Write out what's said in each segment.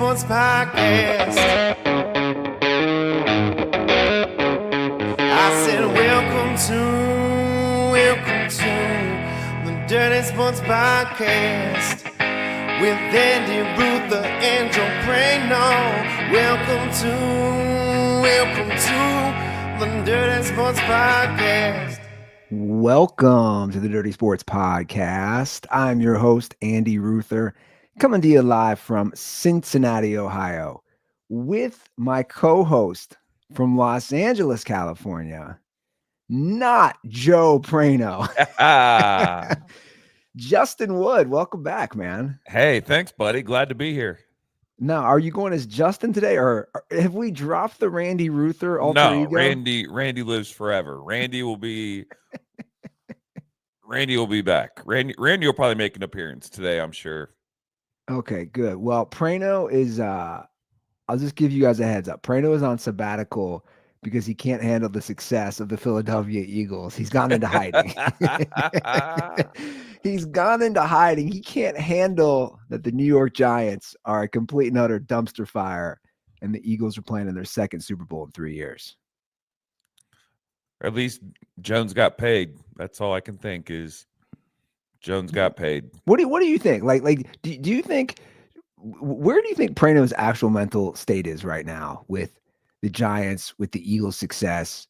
Sports Podcast. I said, welcome to the Dirty Sports Podcast with Andy Ruther and Joe Prano. Welcome to the Dirty Sports Podcast. Welcome to the Dirty Sports Podcast. I'm your host, Andy Ruther, coming to you live from Cincinnati, Ohio, with my co-host from Los Angeles, California, not Joe Prano. Justin Wood, welcome back, man. Hey, thanks, buddy. Glad to be here. Now, are you going as Justin today, or have we dropped the Randy Ruther alter ego? Randy lives forever. Randy will be back. Randy will probably make an appearance today, I'm sure. Okay, good. Well, Prano is I'll just give you guys a heads up. Prano is on sabbatical because he can't handle the success of the Philadelphia Eagles. He's gone into hiding. He's gone into hiding. He can't handle that the New York Giants are a complete and utter dumpster fire and the Eagles are playing in their second Super Bowl in 3 years. At least Jones got paid. That's all I can think is Jones got paid. What do you think? Do you think, where do you think Prano's actual mental state is right now with the Giants, with the Eagles' success?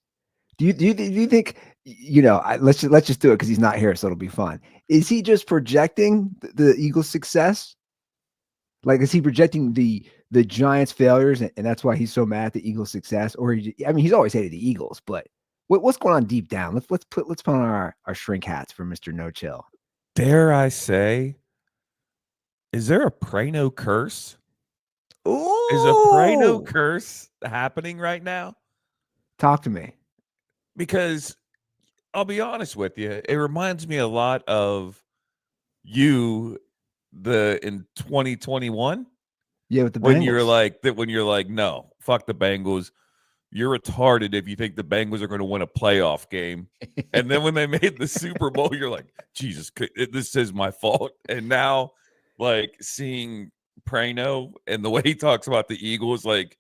Do you think, let's just do it because he's not here, so it'll be fun. Is he just projecting the Eagles' success? Like, is he projecting the Giants' failures, and that's why he's so mad at the Eagles' success? Or he's always hated the Eagles, but what's going on deep down? Let's put on our shrink hats for Mr. No Chill. Dare I say, is there a Prano curse? Ooh! Is a Prano curse happening right now? Talk to me. Because I'll be honest with you, it reminds me a lot of you in 2021. Yeah, with the Bengals. When you're like, no, fuck the Bengals. You're retarded if you think the Bengals are going to win a playoff game. And then when they made the Super Bowl, you're like, Jesus, this is my fault. And now, like, seeing Prano and the way he talks about the Eagles, like,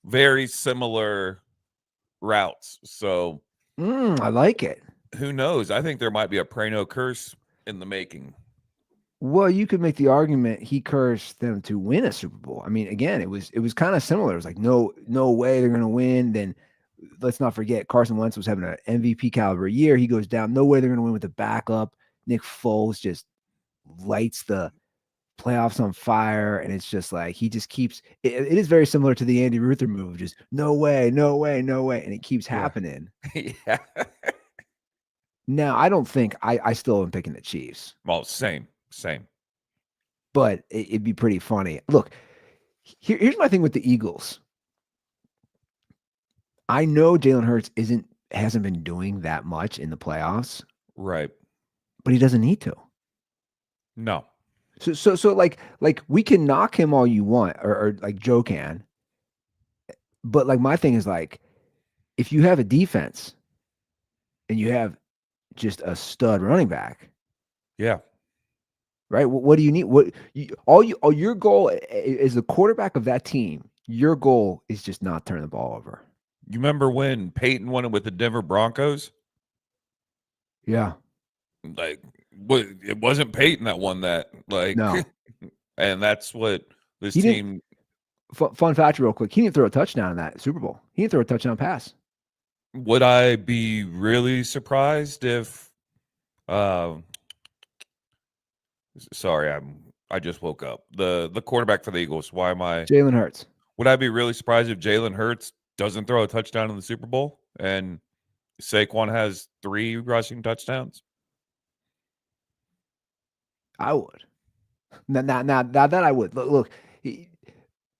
very similar routes. So I like it. Who knows? I think there might be a Prano curse in the making. Well, you could make the argument he cursed them to win a Super Bowl. I mean, again, it was kind of similar. It was like, no way they're going to win. Then let's not forget Carson Wentz was having an MVP caliber year. He goes down. No way they're going to win with the backup. Nick Foles just lights the playoffs on fire, and it's just like he just keeps. It is very similar to the Andy Ruther move. Just no way, and it keeps happening. Yeah. Now, I don't think I still am picking the Chiefs. Well, same. But it'd be pretty funny. Look, here's my thing with the Eagles. I know Jalen Hurts hasn't been doing that much in the playoffs. Right. But he doesn't need to. No. So like we can knock him all you want, or like Joe can. But like my thing is like, if you have a defense and you have just a stud running back. Yeah. Right. What do you need? Your goal is the quarterback of that team. Your goal is just not turn the ball over. You remember when Peyton won it with the Denver Broncos? Yeah. Like, it wasn't Peyton that won that. Like, no. And that's what this team. Fun fact, real quick. He didn't throw a touchdown in that Super Bowl. He didn't throw a touchdown pass. Would I be really surprised if? Sorry, I just woke up. The quarterback for the Eagles. Why am I? Jalen Hurts. Would I be really surprised if Jalen Hurts doesn't throw a touchdown in the Super Bowl and Saquon has 3 rushing touchdowns? I would. Now that I would. Look,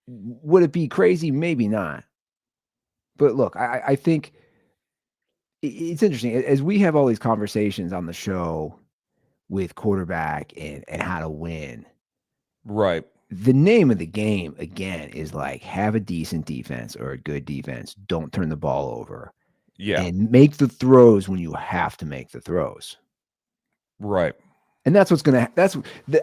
would it be crazy? Maybe not. But look, I think it's interesting as we have all these conversations on the show with quarterback and how to win. Right. The name of the game, again, is like have a decent defense or a good defense. Don't turn the ball over. Yeah. And make the throws when you have to make the throws. Right. And that's what's gonna.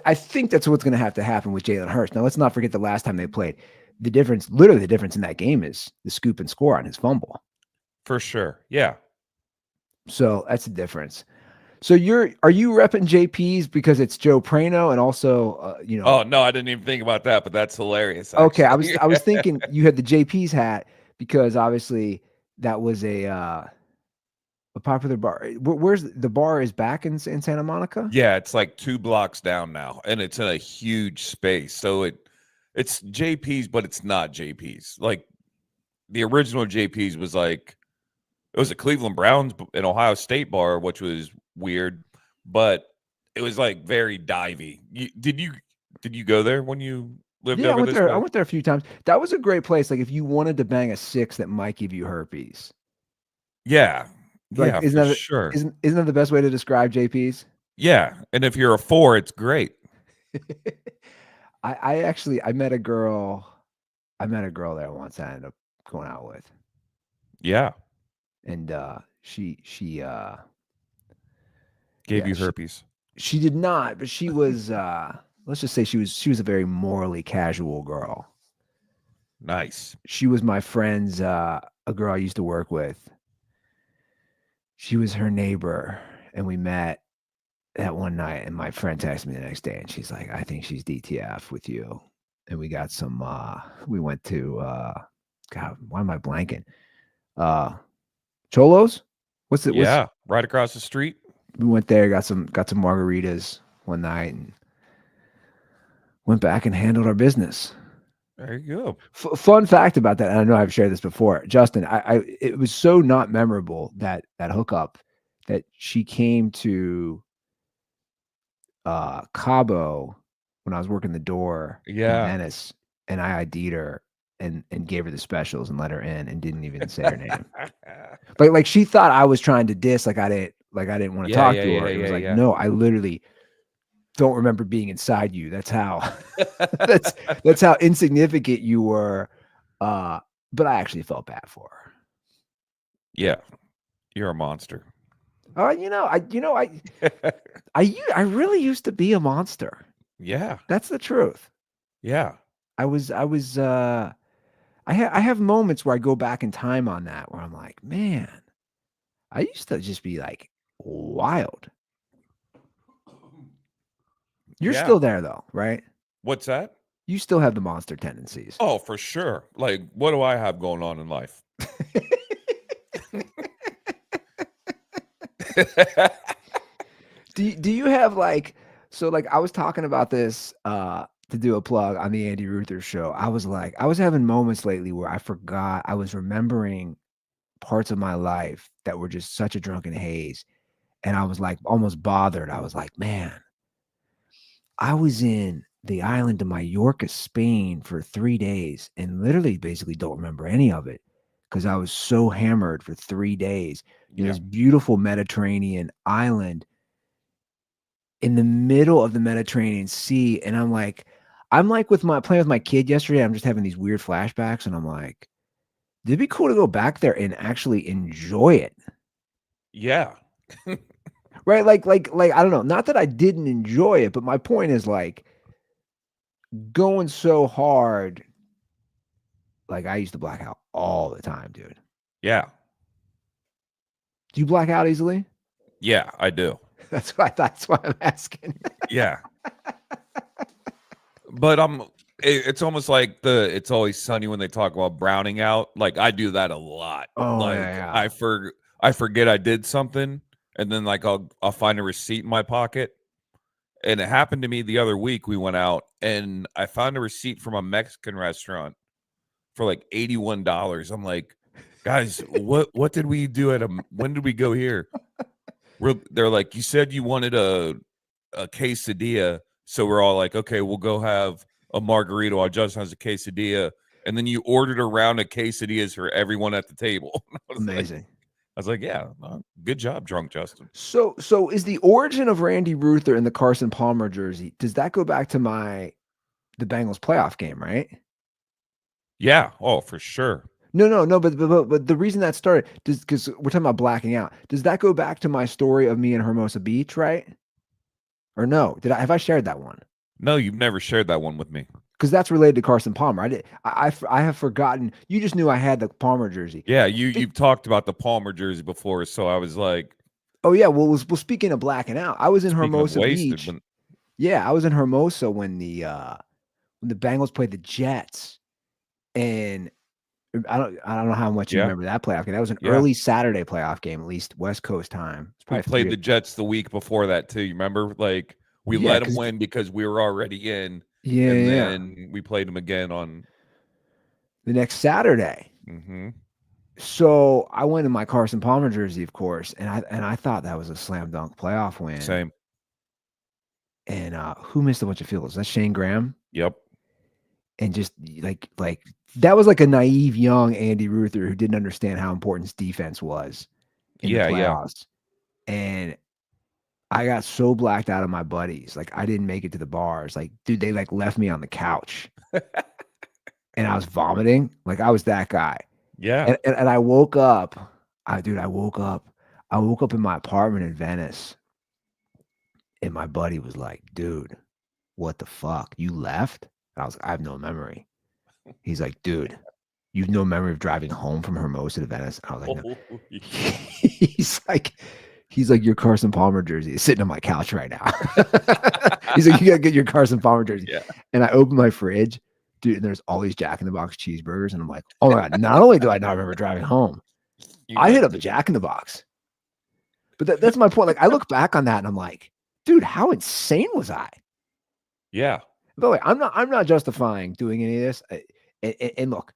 I think that's what's gonna have to happen with Jalen Hurts. Now let's not forget the last time they played. The difference, literally the difference in that game is the scoop and score on his fumble. For sure. Yeah. So that's the difference. So are you repping JP's because it's Joe Prano and also Oh no, I didn't even think about that, but that's hilarious. Okay, Actually. I was thinking you had the JP's hat because obviously that was a popular bar. Where's the bar is back in Santa Monica? Yeah, it's like 2 blocks down now, and it's in a huge space. So it's JP's, but it's not JP's. Like the original JP's was like it was a Cleveland Browns and Ohio State bar, which was weird, but it was like very divey. Did you go there when you lived Yeah, over this I way? went there a few times. That was a great place. Like if you wanted to bang a 6 that might give you herpes. Yeah. Like Yeah, for sure. isn't that the best way to describe JP's? Yeah, and if you're a 4, it's great. I actually I met a girl there once I ended up going out with. Yeah, And she gave yeah, you herpes. she did not, but she was let's just say she was a very morally casual girl. Nice. She was my friend's a girl I used to work with. She was her neighbor, and we met that one night, and my friend texted me the next day, and she's like, "I think she's DTF with you." And we got some we went to God, why am I blanking? Cholos? What's it? Yeah, right across the street. We went there, got some margaritas one night, and went back and handled our business. There you go. Fun fact about that, and I know I've shared this before, Justin. It was so not memorable that hookup that she came to Cabo when I was working the door in Yeah. Venice, and I ID'd her and gave her the specials and let her in and didn't even say her name. Like she thought I was trying to diss, like I didn't want to talk to her. It was like, no, I literally don't remember being inside you. That's how that's how insignificant you were. But I actually felt bad for her. Yeah, you're a monster. I really used to be a monster. Yeah, That's the truth. yeah, I have moments where I go back in time on that where I'm like, man, I used to just be like wild. You're Yeah. still there though, right? What's that? You still have the monster tendencies. Oh, for sure. Like, what do I have going on in life? Do you have like I was talking about this to do a plug on the Andy Ruther show. I was having moments lately where I forgot I was remembering parts of my life that were just such a drunken haze, and I was like almost bothered. I was like, man, I was in the island of Mallorca, Spain for 3 days and literally basically don't remember any of it because I was so hammered for 3 days. This beautiful Mediterranean island in the middle of the Mediterranean Sea. And I'm like playing with my kid yesterday. I'm just having these weird flashbacks. And I'm like, it'd be cool to go back there and actually enjoy it. Yeah. Right. Like, I don't know. Not that I didn't enjoy it, but my point is like going so hard. Like I used to black out all the time, dude. Yeah. Do you black out easily? Yeah, I do. That's why I'm asking. Yeah. But it's almost like It's Always Sunny when they talk about browning out. Like I do that a lot. Oh, like yeah. I forget I did something, and then like I'll find a receipt in my pocket. And it happened to me the other week. We went out and I found a receipt from a Mexican restaurant for like $81. I'm like, guys, what did we do when did we go here? They're like, you said you wanted a quesadilla. So we're all like, okay, we'll go have a margarita while Justin has a quesadilla. And then you ordered a round of quesadillas for everyone at the table. Amazing. I was like, yeah, good job, drunk Justin. So is the origin of Randy Ruther in the Carson Palmer jersey, does that go back to the Bengals playoff game, right? Yeah. Oh, for sure. No, but the reason that started, because we're talking about blacking out, does that go back to my story of me in Hermosa Beach, right? Or no? Have I shared that one? No, you've never shared that one with me. Because that's related to Carson Palmer. I have forgotten. You just knew I had the Palmer jersey. Yeah, you've talked about the Palmer jersey before, so I was like, Oh yeah. Well, speaking of blacking out, I was in speaking of Hermosa wasted, Beach. when, Yeah, I was in Hermosa when the Bengals played the Jets, and I don't know how much you Yeah. remember that playoff game. That was an Yeah. early Saturday playoff game, at least West Coast time. It's we probably played the Jets the week before that too. You remember? Like we Yeah, let them 'cause- win because we were already in, yeah, and yeah. then we played them again on. The next Saturday. Mm-hmm. So I went in my Carson Palmer jersey, of course, and I thought that was a slam dunk playoff win. Same. And who missed a bunch of field goals? That's Shane Graham. Yep. And just like that was like a naive young Andy Ruther who didn't understand how important his defense was in the playoffs. And I got so blacked out of my buddies. Like I didn't make it to the bars. Like, dude, they like left me on the couch. And I was vomiting. Like I was that guy. Yeah. And I woke up. I woke up. I woke up in my apartment in Venice. And my buddy was like, dude, what the fuck? You left? I was like, I have no memory. He's like, dude, you've no memory of driving home from Hermosa to Venice? I was like, no. He's like, your Carson Palmer jersey is sitting on my couch right now. He's like, you gotta get your Carson Palmer jersey. Yeah. And I opened my fridge, dude, and there's all these Jack in the Box cheeseburgers. And I'm like, oh my God, not only do I not remember driving home, I hit up a Jack in the Box. But that's my point. Like I look back on that and I'm like, dude, how insane was I? Yeah. By the way, I'm not justifying doing any of this. And look,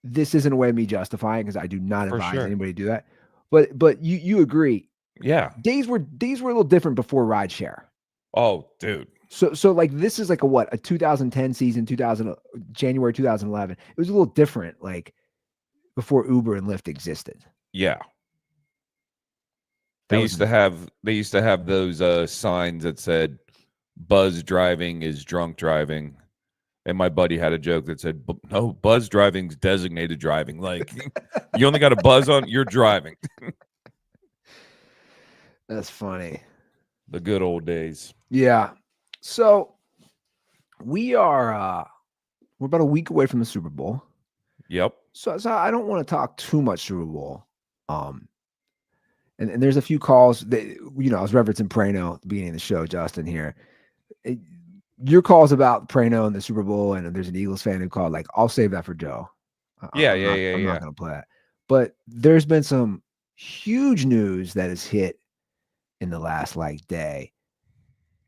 this isn't a way of me justifying because I do not advise anybody to do that. But you agree. Yeah. Days were a little different before rideshare. Oh, dude. So like this is like a 2010 season, January 2011. It was a little different, like before Uber and Lyft existed. Yeah. They used to have those signs that said buzz driving is drunk driving. And my buddy had a joke that said, no, buzz driving's designated driving. Like you only got a buzz on, you're driving. That's funny. The good old days. Yeah. So we're about a week away from the Super Bowl. Yep. So I don't want to talk too much Super Bowl. And there's a few calls that, I was referencing Prano at the beginning of the show, Justin here. Your calls about Prano and the Super Bowl, and there's an Eagles fan who called, like, I'll save that for Joe. I'm not going to play that. But there's been some huge news that has hit in the last day.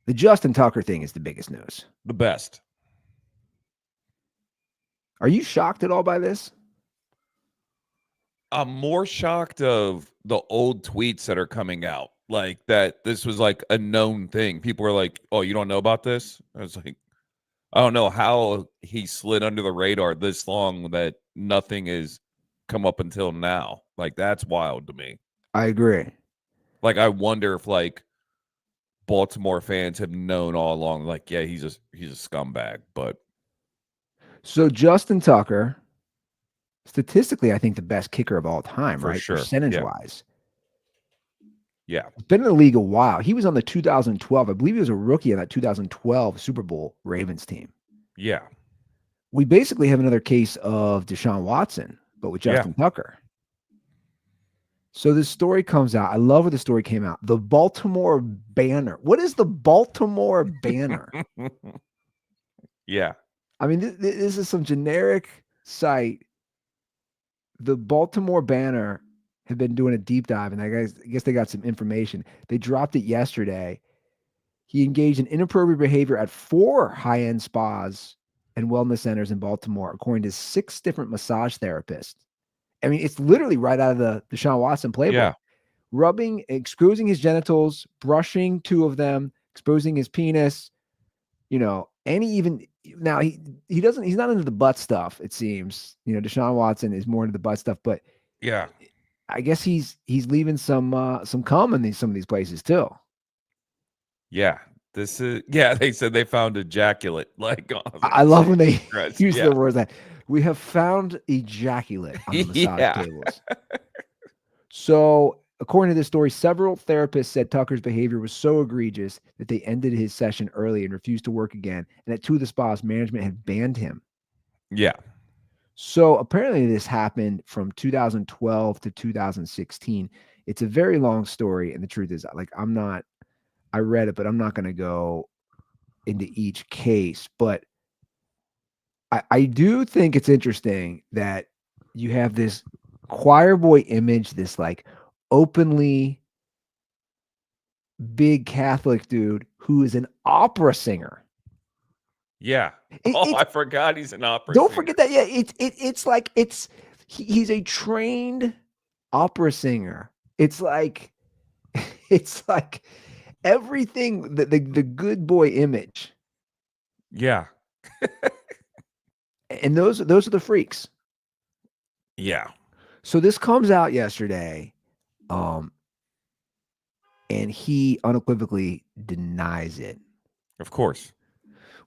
The Justin Tucker thing is the biggest news. The best. Are you shocked at all by this? I'm more shocked of the old tweets that are coming out, like that this was like a known thing. People were like, oh, you don't know about this? I was like, I don't know how he slid under the radar this long that nothing has come up until now. Like, that's wild to me. I agree. Like, I wonder if like Baltimore fans have known all along, like, yeah, he's a scumbag. But so Justin Tucker, statistically, I think the best kicker of all time, for right? sure. Percentage-wise. Yeah. Been in the league a while. He was on the 2012. I believe he was a rookie on that 2012 Super Bowl Ravens team. Yeah. We basically have another case of Deshaun Watson, but with Justin Tucker. So this story comes out. I love where the story came out. The Baltimore Banner. What is the Baltimore Banner? Yeah. I mean, this is some generic site. The Baltimore Banner have been doing a deep dive, and I guess they got some information. They dropped it yesterday. He engaged in inappropriate behavior at 4 high-end spas and wellness centers in Baltimore, according to 6 different massage therapists. I mean, it's literally right out of the Deshaun Watson playbook. Yeah. Rubbing, exposing his genitals, brushing 2 of them, exposing his penis, and now he's not into the butt stuff, it seems. Deshaun Watson is more into the butt stuff, but Yeah. I guess he's leaving some cum in some of these places too. Yeah. They said they found ejaculate. Like, I love when they Congrats. use the words that we have found ejaculate on the massage Yeah. tables. So According to this story, several therapists said Tucker's behavior was so egregious that they ended his session early and refused to work again. And at two of the spas, management had banned him. Yeah. So apparently this happened from 2012 to 2016. It's a very long story. And the truth is, like, I read it, but I'm not going to go into each case. But I do think it's interesting that you have this choir boy image, this like openly big Catholic dude who is an opera singer. Yeah. It- Oh, it's- I forgot he's an opera Don't singer. forget that. Yeah, it's like he's a trained opera singer. It's like everything, the good boy image. Yeah. And those are the freaks. Yeah. So this comes out yesterday, and he unequivocally denies it. Of course.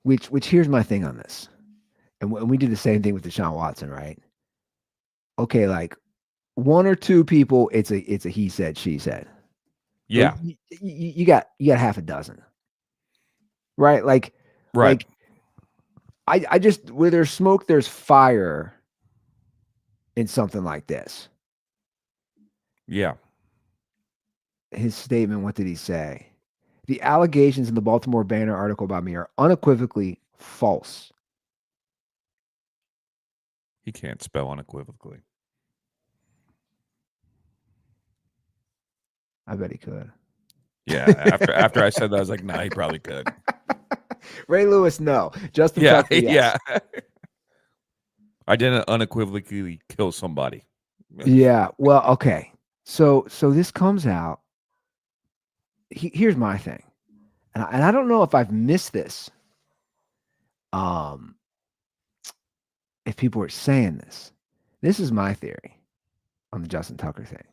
Which here's my thing on this, and we did the same thing with Deshaun Watson, right? Okay, like one or two people, it's a he said, she said. Yeah. You got half a dozen, right? Like, Right. I just, where there's smoke, there's fire in something like this. Yeah. His statement, what did he say? The allegations in the Baltimore Banner article about me are unequivocally false. He can't spell unequivocally. I bet he could. Yeah. After I said that, I was like, nah, he probably could. Ray Lewis, no. Justin Yeah. Tucker, yes. Yeah. I didn't unequivocally kill somebody. Yeah. Well, okay. So this comes out. Here's my thing, and I don't know if I've missed this. If people are saying this, this is my theory on the Justin Tucker thing.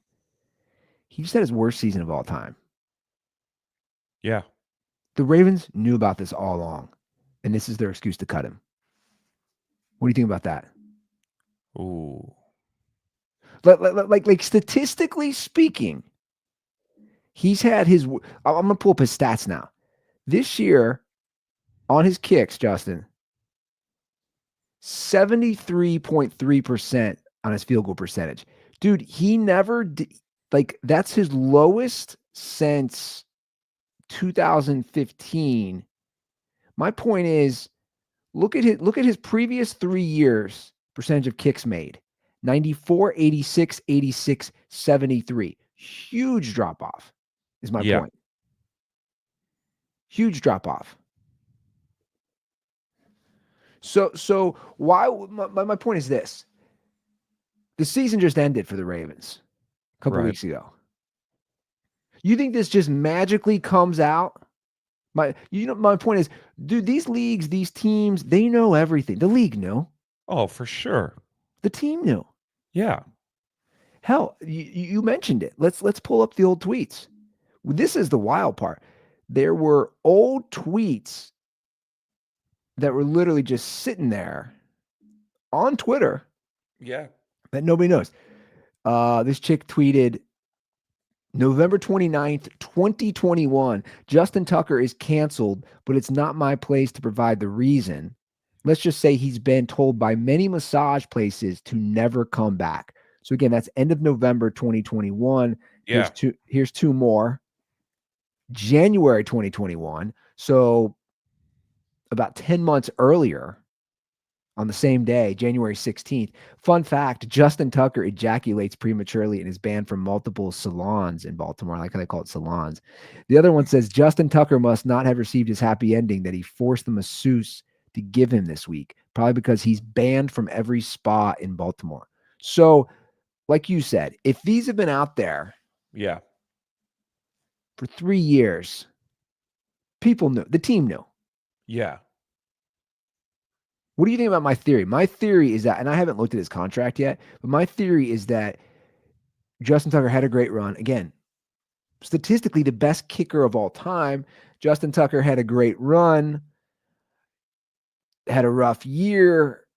He just had his worst season of all time. Yeah. The Ravens knew about this all along, and this is their excuse to cut him. What do you think about that? Ooh. Like statistically speaking, he's had his. I'm gonna pull up his stats now. This year, on his kicks, Justin, 73.3% on his field goal percentage. Dude, he never like, that's his lowest since 2015. My point is, look at his previous 3 years percentage of kicks made. 94, 86, 86, 73. Huge drop off is my point. Huge drop off. So why? My point is this: the season just ended for the Ravens a couple weeks ago. You think this just magically comes out? My point is, dude, these leagues, these teams, they know everything. The league knew. Oh, for sure. The team knew. Yeah. Hell, you mentioned it. Let's pull up the old tweets. This is the wild part. There were old tweets that were literally just sitting there on Twitter. Yeah. That nobody knows. This chick tweeted November 29th, 2021. Justin Tucker is canceled, but it's not my place to provide the reason. Let's just say he's been told by many massage places to never come back. So again, that's end of November 2021. Yeah. Here's two more. January 2021. So about 10 months earlier, on the same day, January 16th. Fun fact, Justin Tucker ejaculates prematurely and is banned from multiple salons in Baltimore. I like how they call it salons. The other one says, Justin Tucker must not have received his happy ending that he forced the masseuse to give him this week, probably because he's banned from every spa in Baltimore. So, like you said, if these have been out there for 3 years, people knew. The team knew. Yeah. What do you think about my theory? My theory is that, and I haven't looked at his contract yet, but my theory is that Justin Tucker had a great run. Again, statistically, the best kicker of all time. Justin Tucker had a great run, had a rough year.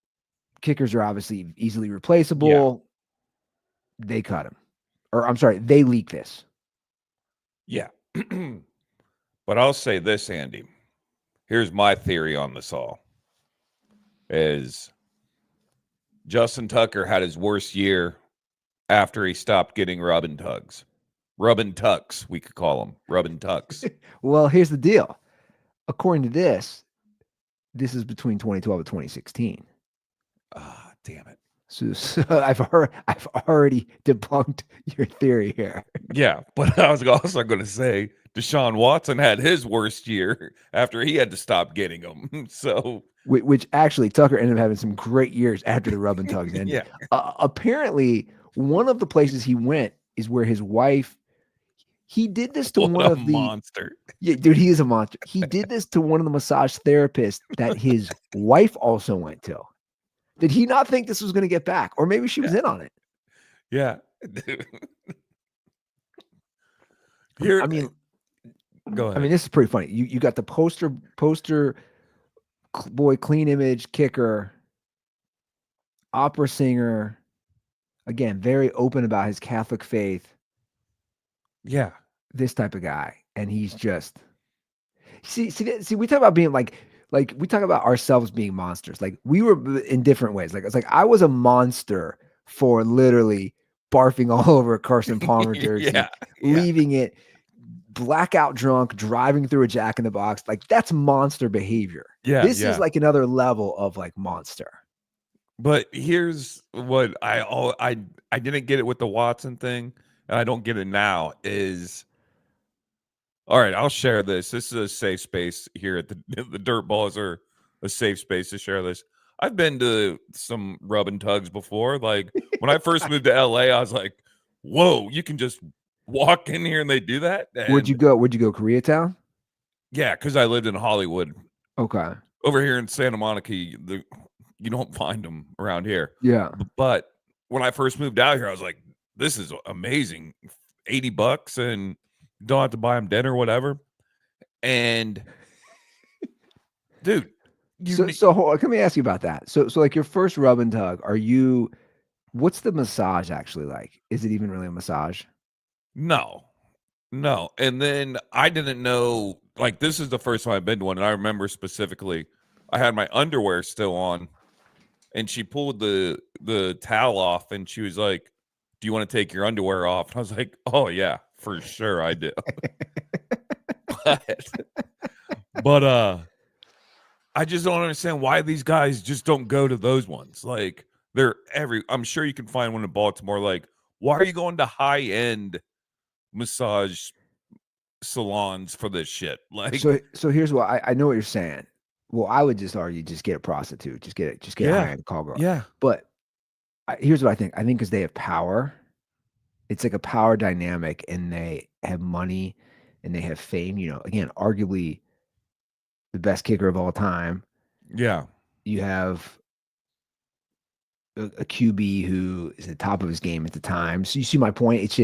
Kickers are obviously easily replaceable. Yeah. They cut him. Or I'm sorry, they leak this. Yeah. But I'll say this, Andy. Here's my theory on this all. Is Justin Tucker had his worst year after he stopped getting rub and tugs. Rub and tucks, we could call them. Rub and tucks. Well, here's the deal. According to this is between 2012 and 2016. Ah, damn it. So I've already debunked your theory here. Yeah, but I was also going to say Deshaun Watson had his worst year after he had to stop getting them. So, Which actually Tucker ended up having some great years after the rub and tugs ended. yeah, Apparently, one of the places he went is where his wife. He did this to what one a of the monster. Yeah, dude, he is a monster. He did this to one of the massage therapists that his wife also went to. Did he not think this was going to get back? Or maybe she was in on it. Yeah. Here, I mean, go ahead. this is pretty funny. You got the poster boy, clean image kicker, opera singer. Again, very open about his Catholic faith. Yeah. This type of guy, and he's just see. We talk about being like we talk about ourselves being monsters. Like we were in different ways. Like it's like I was a monster for literally barfing all over a Carson Palmer jersey, Yeah. leaving it blackout drunk, driving through a Jack in the Box. Like that's monster behavior. Yeah. This is like another level of like monster. But here's what I didn't get it with the Watson thing, and I don't get it now is all right, I'll share this. This is a safe space here at the Dirt Balls are a safe space to share this. I've been to some rub and tugs before. Like when I first moved to LA, I was like, whoa, you can just walk in here and they do that? And Where'd you go? Koreatown? yeah, because I lived in Hollywood. Okay. Over here in Santa Monica, you don't find them around here. Yeah. But when I first moved out here, I was like, this is amazing. $80 and don't have to buy them dinner or whatever. And dude, so let me ask you about that. So like your first rub and tug, what's the massage actually like? Is it even really a massage? No. And then I didn't know, like, this is the first time I've been to one. And I remember specifically, I had my underwear still on and she pulled the towel off and she was like, do you want to take your underwear off? And I was like, oh yeah, for sure I do. but I just don't understand why these guys just don't go to those ones. Like I'm sure you can find one in Baltimore. Like, why are you going to high end massage salons for this shit? Like, so here's what I know what you're saying. Well, I would just argue, just get a prostitute, just get a high-end call girl. Yeah. But here's what I think. I think because they have power, it's like a power dynamic, and they have money, and they have fame. You know, again, arguably the best kicker of all time. Yeah. You have a QB who is at the top of his game at the time. So you see my point?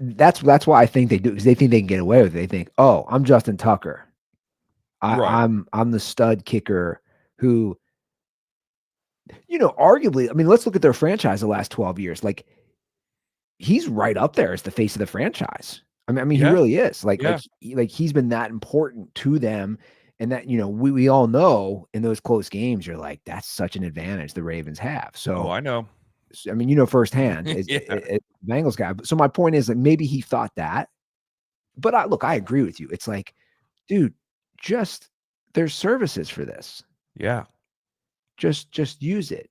That's why I think they do, because they think they can get away with it. They think, oh, I'm Justin Tucker. I'm the stud kicker who, you know, arguably, I mean, let's look at their franchise the last 12 years. Like, he's right up there as the face of the franchise. I mean, he really is. Like he's been that important to them. And that, you know, we all know in those close games, you're like, that's such an advantage the Ravens have. So I know. I mean, you know, firsthand, as Bengals guy. So my point is that maybe he thought that. But I agree with you. It's like, dude, there's services for this. Yeah. Just use it.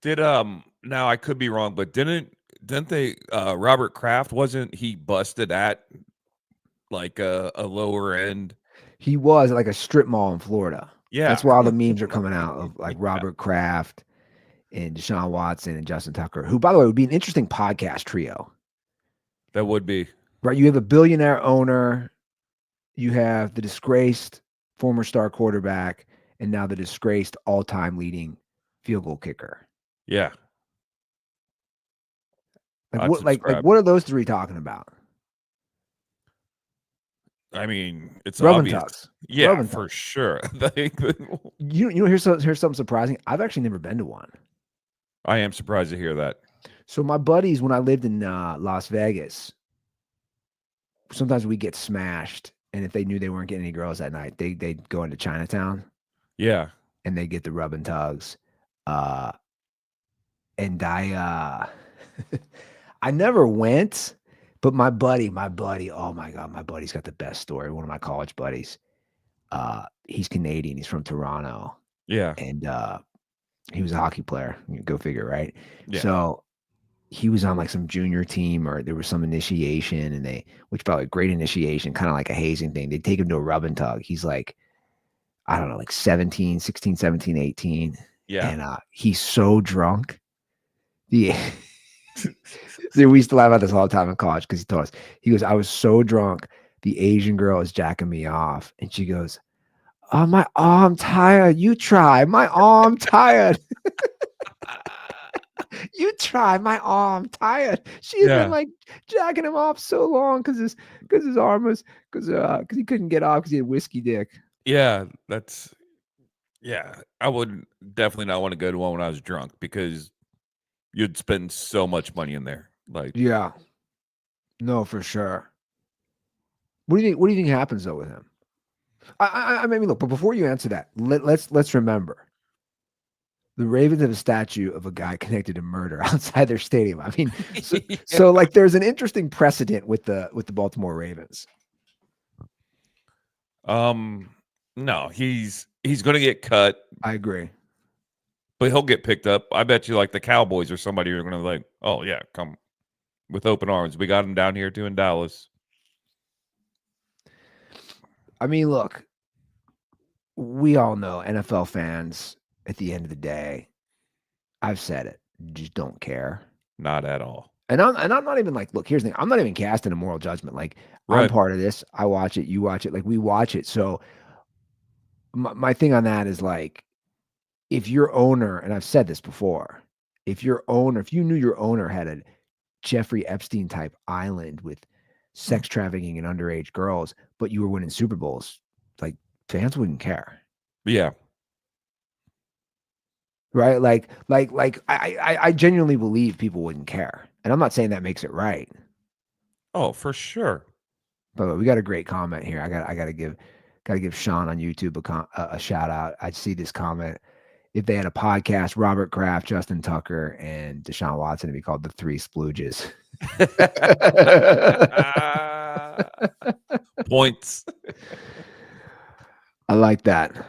Did now I could be wrong, but didn't they Robert Kraft, wasn't he busted at like a lower end? He was at like a strip mall in Florida. Yeah. That's why all the memes are coming out of like Robert Kraft and Deshaun Watson and Justin Tucker, who, by the way, would be an interesting podcast trio. That would be. Right. You have a billionaire owner, you have the disgraced former star quarterback, and now the disgraced all-time leading field goal kicker. Yeah. Like what are those three talking about? I mean, it's Rub and obvious. tugs. Yeah, Rub and for tugs. sure. You know, here's something surprising. I've actually never been to one. I am surprised to hear that. So my buddies, when I lived in Las Vegas, sometimes we get smashed, and if they knew they weren't getting any girls that night, they'd go into Chinatown Yeah. and they get the rub and tugs. Uh, and I never went, but my buddy, oh my God, my buddy's got the best story. One of my college buddies. He's Canadian. He's from Toronto, Yeah. and he was a hockey player. Go figure, right? Yeah. So he was on like some junior team, or there was some initiation, and which felt like great initiation, kind of like a hazing thing. They take him to a rub and tug. He's like, I don't know, like 16, 17, 18. Yeah. And he's so drunk. Yeah. We used to laugh about this all the time in college because he told us, he goes, I was so drunk. The Asian girl is jacking me off. And she goes, oh, my arm tired. You try. My arm tired. You try. My arm tired. She's been like jacking him off so long because his arm was because he couldn't get off because he had whiskey dick. Yeah, I would definitely not want to go to one when I was drunk because you'd spend so much money in there. Like, yeah, no, for sure. What do you think happens though with him? I mean, look, but before you answer that, let's remember the Ravens have a statue of a guy connected to murder outside their stadium. I mean, so like there's an interesting precedent with the Baltimore Ravens. No, he's going to get cut. I agree. But he'll get picked up. I bet you like the Cowboys or somebody are going to like, oh, yeah, come with open arms. We got him down here too in Dallas. I mean, look, we all know NFL fans at the end of the day, I've said it, just don't care. Not at all. And I'm not even like, look, here's the thing. I'm not even casting a moral judgment. Like, right. I'm part of this. I watch it. You watch it. Like, we watch it. So my thing on that is like, if your owner, and I've said this before, if you knew your owner had a Jeffrey Epstein type island with sex trafficking and underage girls, but you were winning Super Bowls, like fans wouldn't care. Yeah. Right. Like I genuinely believe people wouldn't care. And I'm not saying that makes it right. Oh, for sure. But we got a great comment here. I gotta give Sean on YouTube a shout out. I see this comment. If they had a podcast, Robert Kraft, Justin Tucker, and Deshaun Watson, it'd be called the Three Splooges. Points. I like that.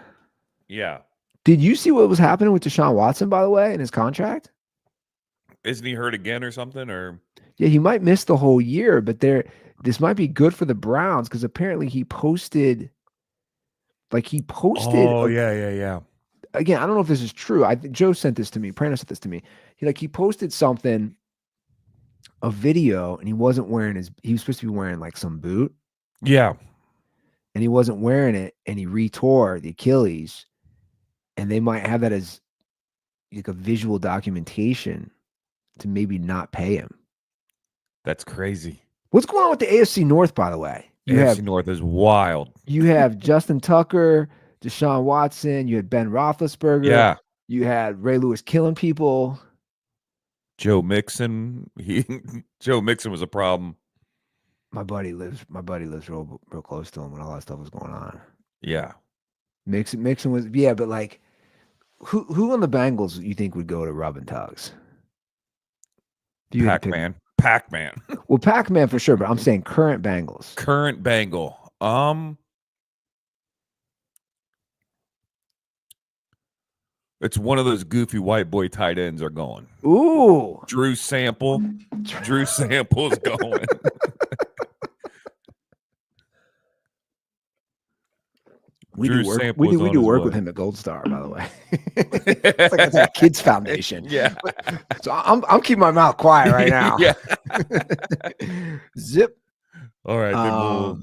Yeah. Did you see what was happening with Deshaun Watson, by the way, in his contract? Isn't he hurt again or something? Or yeah, he might miss the whole year, but this might be good for the Browns because apparently he posted. Oh, yeah. Again, I don't know if this is true. Joe sent this to me. Prano sent this to me. He posted something, a video, and he wasn't wearing he was supposed to be wearing like some boot. Yeah. And he wasn't wearing it, and he retore the Achilles. And they might have that as like a visual documentation to maybe not pay him. That's crazy. What's going on with the AFC North, by the way? AFC North is wild. You have Justin Tucker, Deshaun Watson. You had Ben Roethlisberger. Yeah. You had Ray Lewis killing people. Joe Mixon. Joe Mixon was a problem. My buddy lives real close to him when all that stuff was going on. Yeah. Mixon was, yeah, but like, who on the Bengals you think would go to rub and tugs? Pac-Man. Well, Pac-Man for sure, but I'm saying current Bengals. Current Bengal. It's one of those goofy white boy tight ends are going. Ooh. Drew Sample. Drew Sample is going. We do work with him at Gold Star, by the way. It's like a kids foundation. Yeah. So I'm keeping my mouth quiet right now. Yeah. Zip. All right.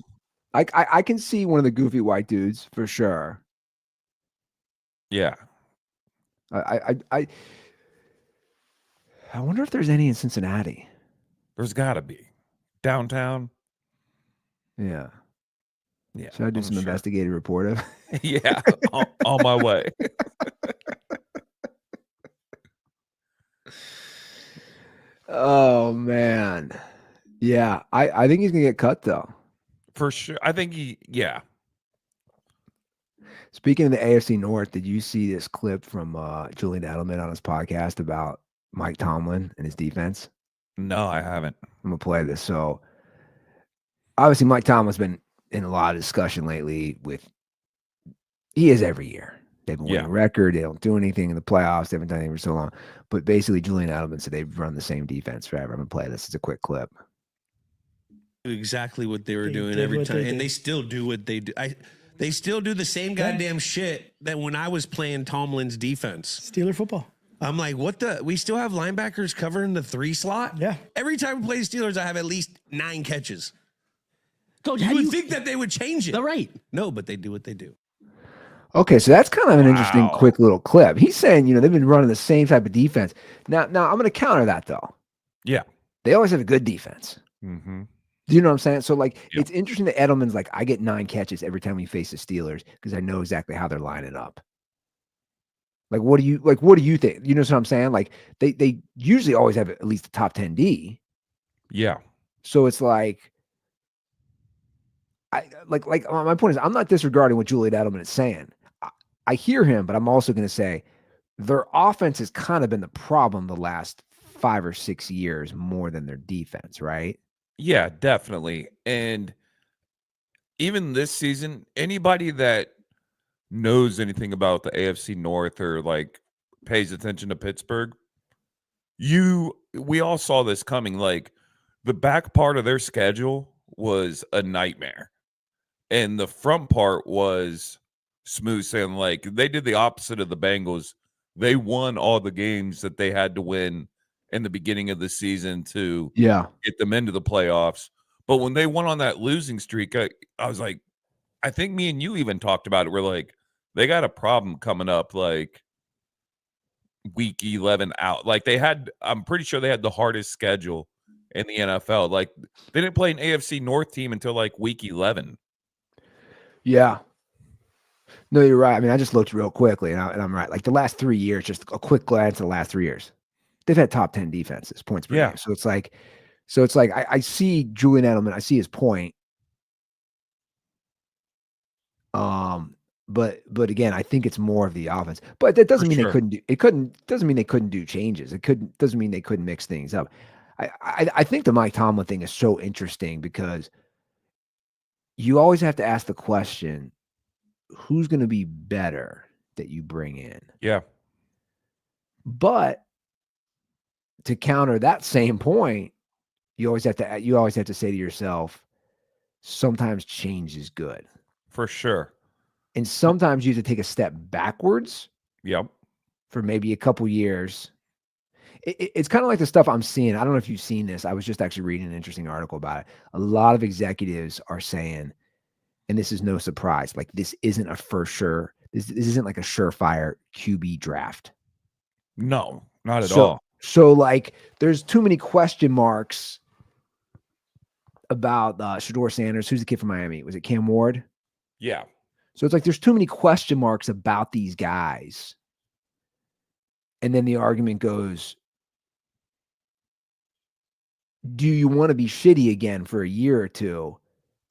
I can see one of the goofy white dudes for sure. Yeah. I wonder if there's any in Cincinnati. There's got to be downtown. Yeah. Yeah. Should I do some investigative reporting? Yeah. On my way. Oh man. Yeah, I think he's gonna get cut though. For sure. I think Speaking of the AFC North, did you see this clip from Julian Edelman on his podcast about Mike Tomlin and his defense? No, I haven't. I'm gonna play this. So obviously Mike Tomlin's been in a lot of discussion lately with he is every year. They've been winning Yeah. record, they don't do anything in the playoffs, they haven't done anything for so long. But basically Julian Edelman said they've run the same defense forever. I'm gonna play this. It's a quick clip. Exactly what they were They doing did every what they time, did. and they still do what they do. They still do the same goddamn shit that when I was playing Tomlin's defense. Steeler football. I'm like, what the? We still have linebackers covering the 3 slot. Yeah. Every time we play the Steelers, I have at least 9 catches. Coach, You how do would you think that they would change it. All right. No, but they do what they do. Okay, so that's kind of an interesting, Wow. quick little clip. He's saying, they've been running the same type of defense. Now I'm going to counter that though. Yeah. They always have a good defense. Mm-hmm. Do you know what I'm saying? So, like, Yeah. it's interesting that Edelman's like, I get 9 catches every time we face the Steelers because I know exactly how they're lining up. Like, what do you think? You know what I'm saying? Like, they usually always have at least a top 10 D. Yeah. So it's like, my point is, I'm not disregarding what Julian Edelman is saying. I hear him, but I'm also going to say their offense has kind of been the problem the last 5 or 6 years more than their defense, right? Yeah, definitely. And even this season, anybody that knows anything about the AFC North or like pays attention to Pittsburgh, we all saw this coming. Like the back part of their schedule was a nightmare. And the front part was smooth sailing. Like they did the opposite of the Bengals. They won all the games that they had to win in the beginning of the season to Yeah. get them into the playoffs. But when they went on that losing streak, I was like, I think me and you even talked about it. We're like, they got a problem coming up, like week 11 out. Like I'm pretty sure they had the hardest schedule in the NFL. Like they didn't play an AFC North team until like week 11. Yeah. No, you're right. I mean, I just looked real quickly, and I'm right. Like the last 3 years, just a quick glance at the last 3 years, they've had top 10 defenses, points per Yeah. game. So it's like, I see Julian Edelman, I see his point. But again, I think it's more of the offense. But that doesn't For mean sure. they couldn't do. Doesn't mean they couldn't do changes. Doesn't mean they couldn't mix things up. I think the Mike Tomlin thing is so interesting because you always have to ask the question, who's going to be better that you bring in? Yeah. But to counter that same point, you always have to say to yourself, sometimes change is good. For sure. And sometimes you have to take a step backwards Yep. for maybe a couple years. It's kind of like the stuff I'm seeing. I don't know if you've seen this. I was just actually reading an interesting article about it. A lot of executives are saying, and this is no surprise, like this isn't a this isn't like a surefire QB draft. No, not at all. So like there's too many question marks about Shador Sanders. Who's the kid from Miami? Was it Cam Ward? Yeah. So it's like there's too many question marks about these guys. And then the argument goes, do you want to be shitty again for a year or two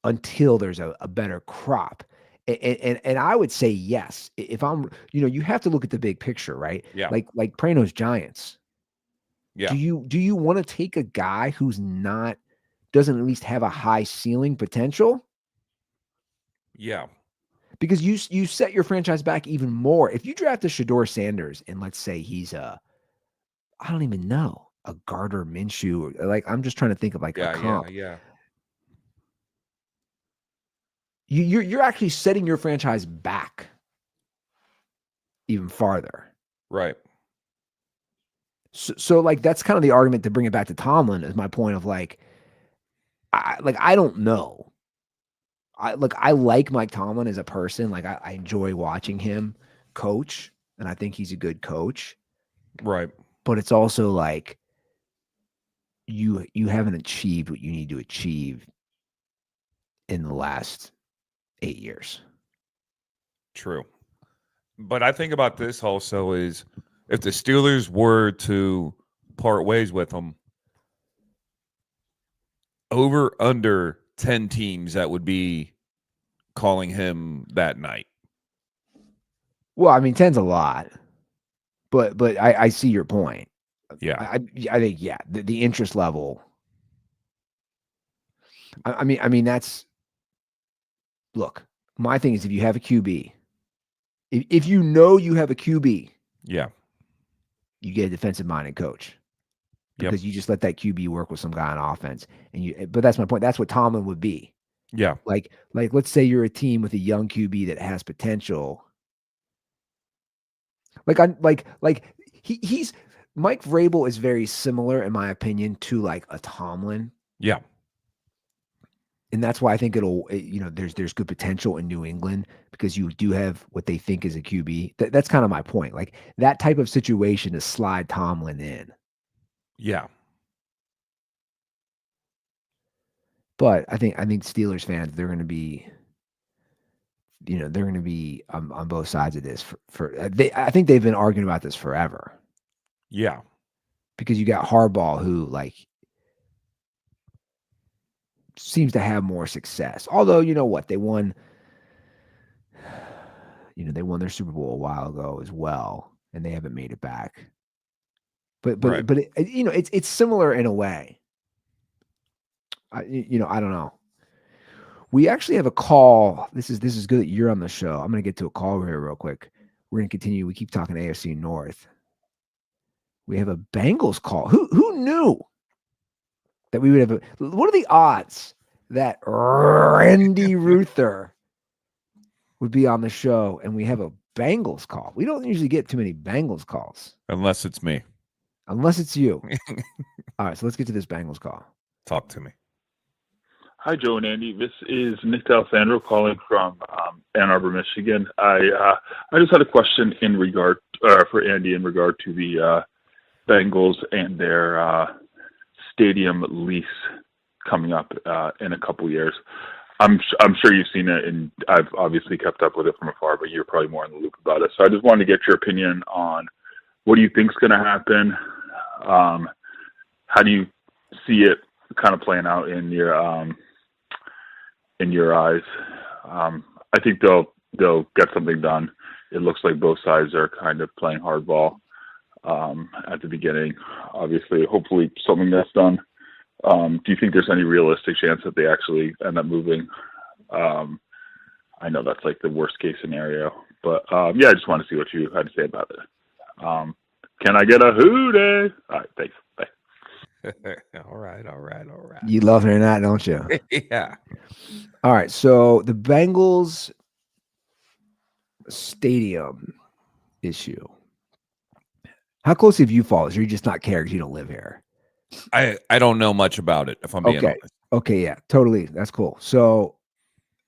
until there's a better crop? And I would say yes. If I'm, you have to look at the big picture, right? Yeah. Like Prano's Giants. Yeah. Do you want to take a guy who's doesn't at least have a high ceiling potential? Yeah. Because you set your franchise back even more. If you draft a Shador Sanders and let's say he's I don't even know, a Gardner Minshew, like I'm just trying to think of like a comp. Yeah. You're actually setting your franchise back even farther. Right. So like that's kind of the argument to bring it back to Tomlin is my point of like I don't know. I like Mike Tomlin as a person. Like I enjoy watching him coach, and I think he's a good coach. Right. But it's also like you haven't achieved what you need to achieve in the last 8 years. True. But I think about this also is if the Steelers were to part ways with him, over under 10 teams that would be calling him that night. Well, I mean, 10's a lot, but I see your point. Yeah. I think the interest level. I mean that's look. My thing is if you have a QB, if you know you have a QB, Yeah. you get a defensive minded coach because you just let that QB work with some guy on offense. But that's my point. That's what Tomlin would be. Yeah. Like let's say you're a team with a young QB that has potential. He's Mike Vrabel is very similar in my opinion to like a Tomlin. Yeah. And that's why I think there's good potential in New England because you do have what they think is a QB. That's kind of my point. Like that type of situation to slide Tomlin in. Yeah. But I think Steelers fans, they're going to be, on both sides of this I think they've been arguing about this forever. Yeah. Because you got Harbaugh who like seems to have more success. Although, you know what, they won their Super Bowl a while ago as well, and they haven't made it back. But it's similar in a way. I don't know. We actually have a call. This is good that you're on the show. I'm going to get to a call here real quick. We're going to continue. We keep talking AFC North. We have a Bengals call. Who knew that we would have what are the odds that Randy Ruther would be on the show and we have a Bengals call? We don't usually get too many Bengals calls. Unless it's me. Unless it's you. All right, so let's get to this Bengals call. Talk to me. Hi, Joe and Andy. This is Nick D'Alessandro calling from Ann Arbor, Michigan. I just had a question in regard for Andy in regard to the Bengals and their stadium lease coming up in a couple years. I'm sure you've seen it, and I've obviously kept up with it from afar, but you're probably more in the loop about it. So I just wanted to get your opinion on what do you think is going to happen? How do you see it kind of playing out in your eyes? I think they'll get something done. It looks like both sides are kind of playing hardball at the beginning. Obviously, hopefully something that's done. Do you think there's any realistic chance that they actually end up moving? I know that's like the worst case scenario, but I just want to see what you had to say about it. Can I get a hootie? All right, thanks. Bye. All right. You love it or not, don't you? Yeah. All right, so the Bengals stadium issue. How close have you followed? Or you just not care because you don't live here? I don't know much about it, if I'm being honest. Okay, yeah, totally. That's cool. So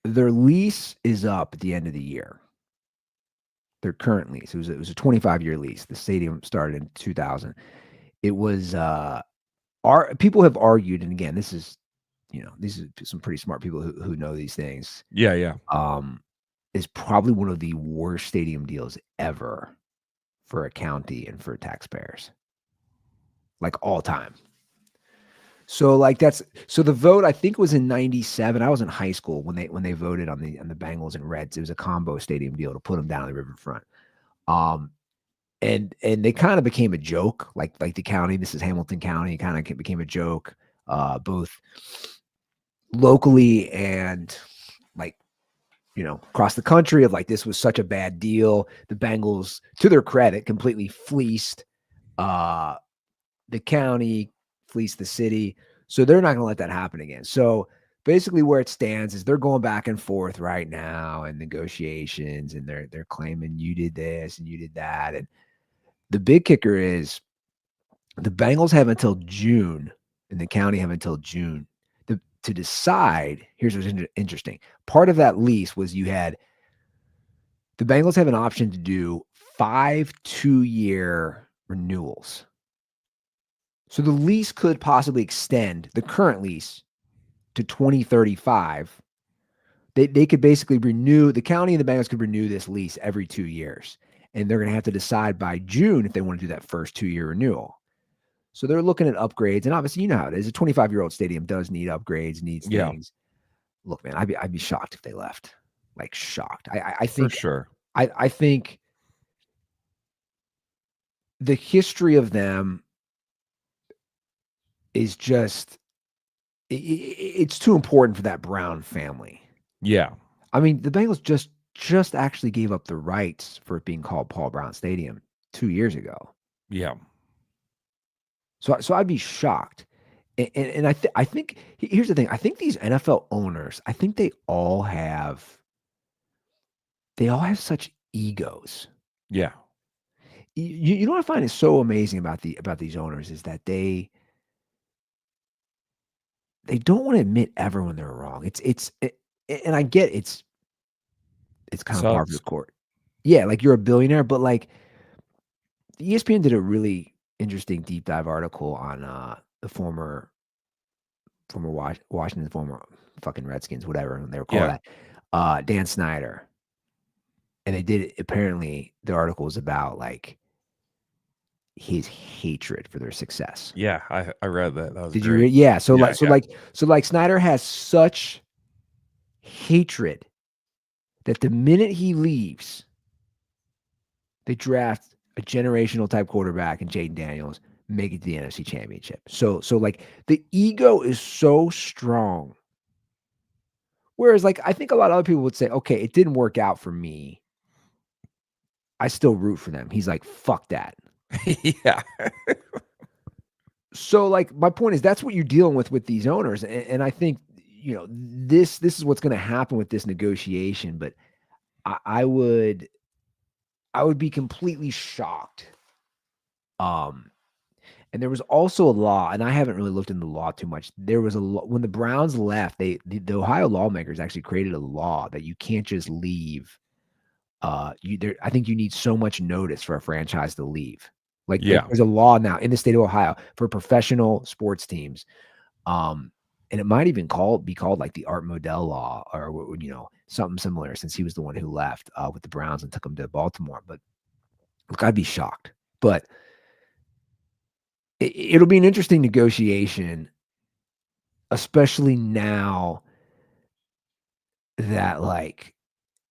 their lease is up at the end of the year. Their current lease. It was a 25-year lease. The stadium started in 2000. It was people have argued, and again, this is these are some pretty smart people who know these things. Yeah. Is probably one of the worst stadium deals ever for a county and for taxpayers, like all time. So the vote I think was in '97. I was in high school when they voted on the Bengals and Reds. It was a combo stadium deal to put them down on the riverfront. And they kind of became a joke, like the county. This is Hamilton County. Kind of became a joke, both locally and across the country. Of like, this was such a bad deal. The Bengals, to their credit, completely fleeced the county, fleeced the city. So they're not going to let that happen again. So basically, where it stands is they're going back and forth right now in negotiations, and they're claiming you did this and you did that. And the big kicker is the Bengals have until June, and the county have until June to decide. Here's what's interesting. Part of that lease was the Bengals have an option to do 5 2-year renewals. So the lease could possibly extend the current lease to 2035. They could basically renew, the county and the Bengals could renew this lease every 2 years. And they're going to have to decide by June if they want to do that first 2-year renewal. So they're looking at upgrades, and obviously, you know how it is. A 25-year-old stadium does need upgrades, needs Yeah. things. Look, man, I'd be shocked if they left. Like shocked. I For think sure. I think the history of them is just it's too important for that Brown family. Yeah. I mean, the Bengals just actually gave up the rights for it being called Paul Brown Stadium 2 years ago. Yeah. So I'd be shocked. And I think here's the thing. I think these NFL owners, I think they all have such egos. Yeah. You know what I find is so amazing about these owners is that they don't want to admit ever when they're wrong. And I get it's kind of par for the Sucks. course. Yeah, like you're a billionaire, but like ESPN did a really interesting deep dive article on the former Washington, former fucking Redskins, whatever they were called Yeah. that, Dan Snyder. And they did apparently the article was about like his hatred for their success. Yeah. I read that. That was Did you great. read? Yeah. So Yeah, like Snyder has such hatred that the minute he leaves, they draft a generational type quarterback in Jaden Daniels, make it to the NFC Championship. So like the ego is so strong. Whereas like I think a lot of other people would say, okay, it didn't work out for me. I still root for them. He's like, fuck that. yeah. So like my point is that's what you're dealing with these owners. And I think, you know, this is what's going to happen with this negotiation. But I would be completely shocked. And there was also a law, and I haven't really looked into the law too much. There was a law when the Browns left, the Ohio lawmakers actually created a law that you can't just leave. I think you need so much notice for a franchise to leave. Like there's a law now in the state of Ohio for professional sports teams. And it might even be called like the Art Modell law or, you know, something similar since he was the one who left with the Browns and took them to Baltimore. But look, I'd be shocked. But it'll be an interesting negotiation, especially now that like,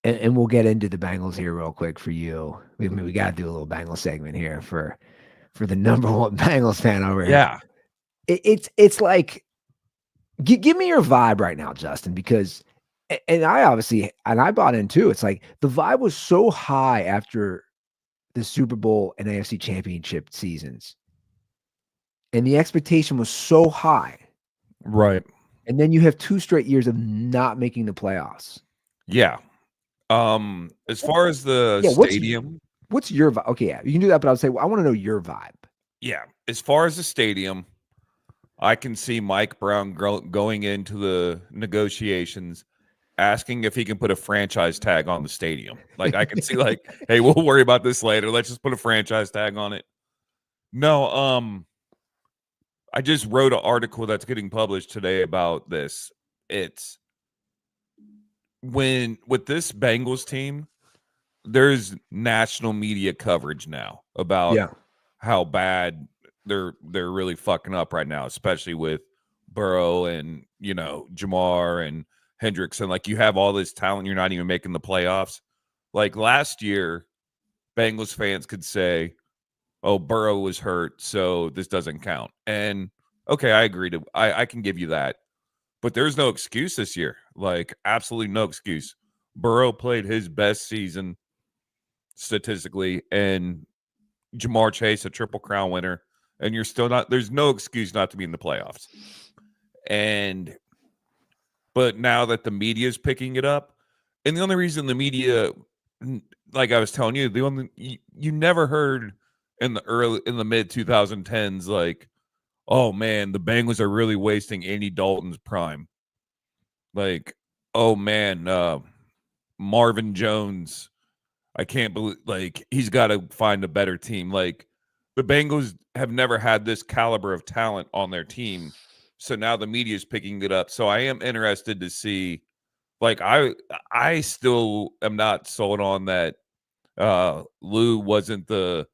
and we'll get into the Bengals here real quick for you. I mean, we got to do a little Bengals segment here for the number one Bengals fan over here. Yeah. It's like, give me your vibe right now, Justin, because, and I bought in too. It's like the vibe was so high after the Super Bowl and AFC Championship seasons, and the expectation was so high. Right. And then you have 2 straight years of not making the playoffs. Yeah. As far as the stadium, what's your vibe? Okay, yeah, you can do that, but I would say I want to know your vibe. yeah. As far as the stadium, I can see Mike Brown going into the negotiations, asking if he can put a franchise tag on the stadium. Like I can see, like, hey, we'll worry about this later. Let's just put a franchise tag on it. No, I just wrote an article that's getting published today about this. It's with this Bengals team, there's national media coverage now about how bad they're really fucking up right now, especially with Burrow and, you know, Jamar and Hendrickson. Like, you have all this talent, you're not even making the playoffs. Like last year, Bengals fans could say, oh, Burrow was hurt, so this doesn't count. And okay, I agree I can give you that. But there's no excuse this year. Like, absolutely no excuse. Burrow played his best season statistically, and Jamar Chase, a Triple Crown winner, and you're still not, there's no excuse not to be in the playoffs. But now that the media is picking it up, and the only reason the media, like I was telling you, you never heard in the mid 2010s, like, oh man, the Bengals are really wasting Andy Dalton's prime. Like, oh man, Marvin Jones, I can't believe, like, he's got to find a better team. Like, the Bengals have never had this caliber of talent on their team. So now the media is picking it up. So I am interested to see, like, I still am not sold on that Lou wasn't the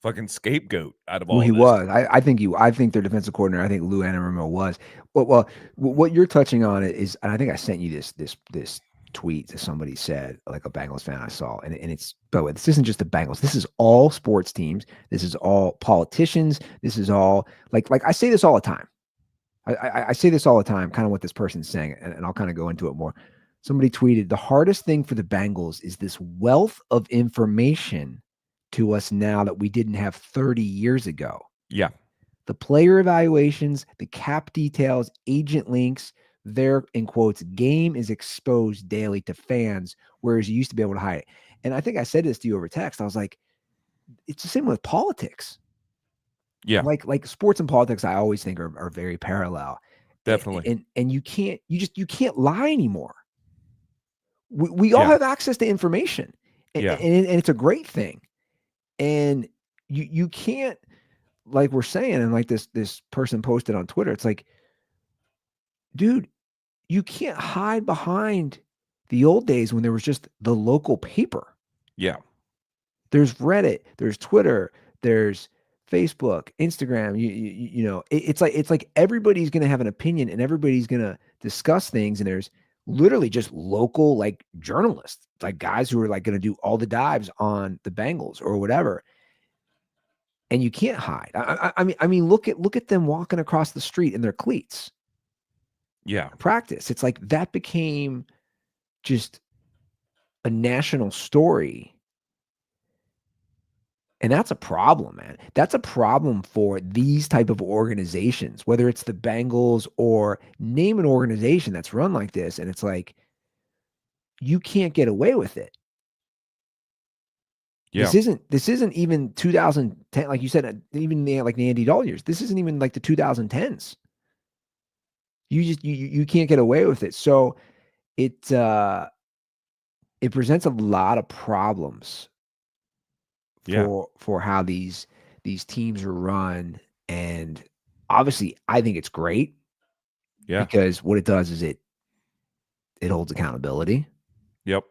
fucking scapegoat out of Well, all he this. was. I think their defensive coordinator. I think Lou Anarumo was. Well, what you're touching on is, and I think I sent you this tweet that somebody said, like a Bengals fan I saw, and it's, by the way, this isn't just the Bengals. This is all sports teams. This is all politicians. This is all like I say this all the time. I say this all the time, kind of what this person's saying, and I'll kind of go into it more. Somebody tweeted, the hardest thing for the Bengals is this wealth of information to us now that we didn't have 30 years ago. Yeah. The player evaluations, the cap details, agent links, their, in quotes, game is exposed daily to fans, whereas you used to be able to hide it. And I think I said this to you over text. I was like, it's the same with politics. Yeah. Like sports and politics, I always think are very parallel. Definitely. And you can't lie anymore. We all have access to information. And it's a great thing. And you can't, like we're saying, and like this person posted on Twitter, it's like, dude, you can't hide behind the old days when there was just the local paper. Yeah. There's Reddit, there's Twitter, there's Facebook, Instagram. You know, it's like everybody's gonna have an opinion and everybody's gonna discuss things, and there's literally just local like journalists, like guys who are like gonna do all the dives on the Bengals or whatever. And you can't hide. I mean, look at them walking across the street in their cleats. Yeah. Practice. It's like that became just a national story. And that's a problem, man. That's a problem for these type of organizations, whether it's the Bengals or name an organization that's run like this. And it's like, you can't get away with it. Yeah. This isn't even 2010, like you said, even like the Andy Dalton years. This isn't even like the 2010s. You can't get away with it. So it presents a lot of problems for how these teams are run. And obviously I think it's great. Yeah. Because what it does is it holds accountability. Yep.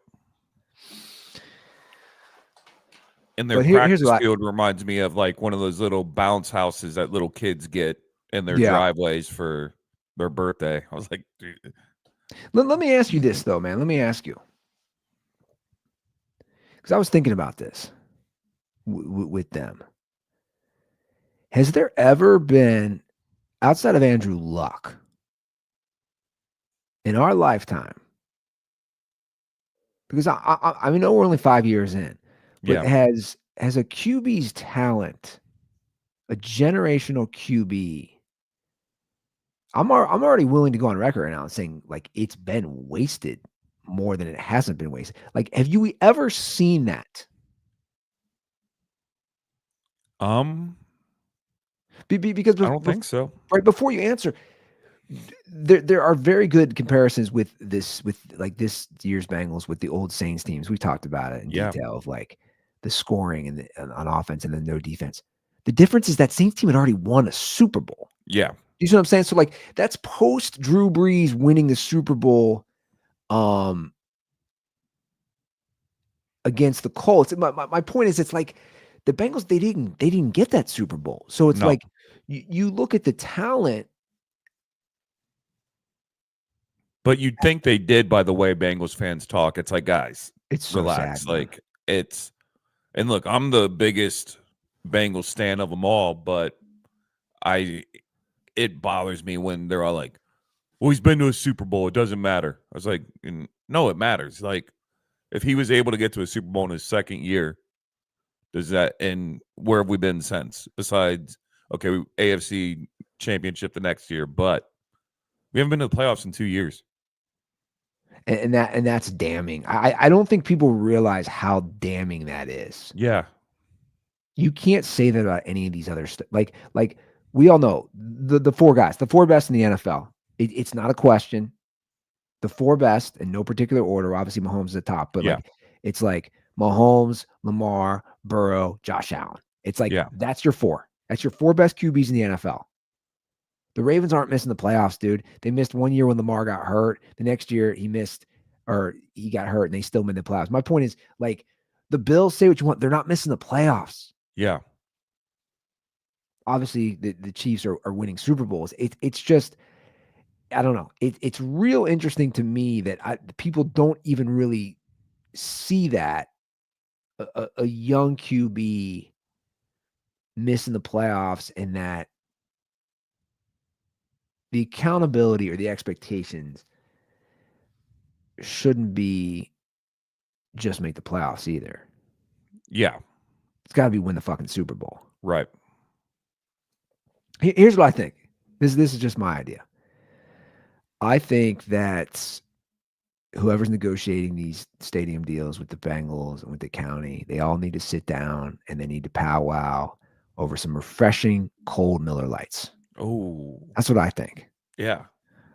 And But their practice field reminds me of like one of those little bounce houses that little kids get in their driveways for their birthday. I was like, dude. Let me ask you this though, man. Let me ask you. Because I was thinking about this with them. Has there ever been, outside of Andrew Luck, in our lifetime, because I know we're only 5 years in, but has a QB's talent, a generational QB, I'm already willing to go on record right now and saying like it's been wasted more than it hasn't been wasted. Like, have you ever seen that? Because I don't think so. Right before you answer, there are very good comparisons with this year's Bengals with the old Saints teams. We talked about it in detail of like the scoring and on offense and then no defense. The difference is that Saints team had already won a Super Bowl. Yeah. You see what I'm saying? So like that's post Drew Brees winning the Super Bowl against the Colts. My point is, it's like the Bengals, they didn't get that Super Bowl. So it's like you look at the talent. But you'd think they did by the way Bengals fans talk. It's like, guys, it's relax. So sad, like it's, and look, I'm the biggest Bengals stan of them all, but it bothers me when they're all like, well, he's been to a Super Bowl. It doesn't matter. I was like, no, it matters. Like, if he was able to get to a Super Bowl in his second year, does that, and where have we been since? Besides, okay, AFC championship the next year, but we haven't been to the playoffs in 2 years. And that's damning. I don't think people realize how damning that is. Yeah. You can't say that about any of these other stuff. Like we all know the four guys, the four best in the NFL. It's not a question. The four best in no particular order. Obviously, Mahomes is the top, but like it's like Mahomes, Lamar, Burrow, Josh Allen. It's like that's your four. That's your four best QBs in the NFL. The Ravens aren't missing the playoffs, dude. They missed 1 year when Lamar got hurt. The next year he got hurt and they still made the playoffs. My point is, like, the Bills, say what you want, they're not missing the playoffs. Yeah. obviously the Chiefs are winning Super Bowls. It's just, I don't know. It's real interesting to me that people don't even really see that a young QB missing the playoffs, and that the accountability or the expectations shouldn't be just make the playoffs either. Yeah. It's got to be win the fucking Super Bowl. Right. Here's what I think. This is just my idea. I think that whoever's negotiating these stadium deals with the Bengals and with the county, they all need to sit down and they need to powwow over some refreshing cold Miller Lights. Oh. That's what I think. Yeah.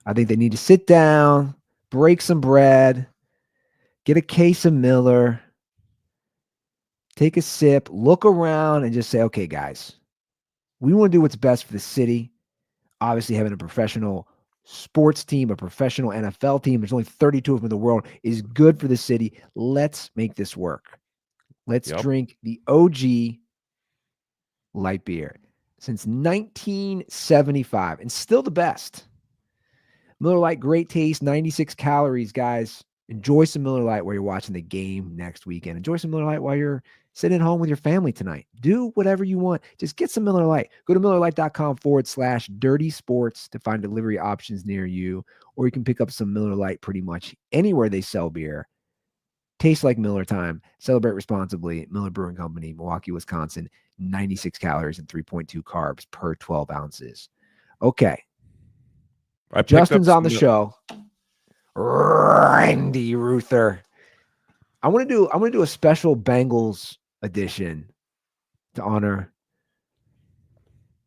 I think they need to sit down, break some bread, get a case of Miller, take a sip, look around, and just say, okay, guys, we want to do what's best for the city. Obviously, having a professional sports team, a professional NFL team, there's only 32 of them in the world, is good for the city. Let's make this work. Let's drink the OG light beer since 1975 and still the best. Miller Lite, great taste, 96 calories, guys. Enjoy some Miller Lite while you're watching the game next weekend. Enjoy some Miller Lite while you're sitting at home with your family tonight. Do whatever you want. Just get some Miller Lite. Go to MillerLite.com/dirty sports to find delivery options near you, or you can pick up some Miller Lite pretty much anywhere they sell beer. Tastes like Miller time. Celebrate responsibly. Miller Brewing Company, Milwaukee, Wisconsin. 96 calories and 3.2 carbs per 12 ounces. Okay. Justin's on the show. Randy Ruther. I'm gonna do a special Bengals edition to honor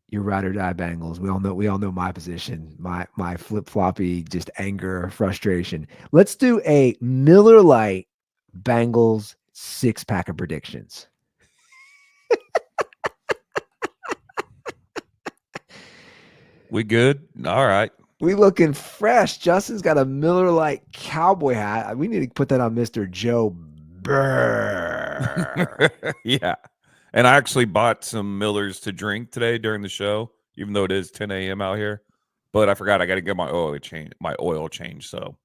your ride or die Bengals. We all know my position, my flip-floppy, just anger, frustration. Let's do a Miller Lite Bengals 6-pack of predictions. We good? All right. We looking fresh. Justin's got a Miller Lite cowboy hat. We need to put that on Mr. Joe Burr. Yeah. And I actually bought some Millers to drink today during the show, even though it is 10 a.m. out here. But I forgot I got to get my oil change. So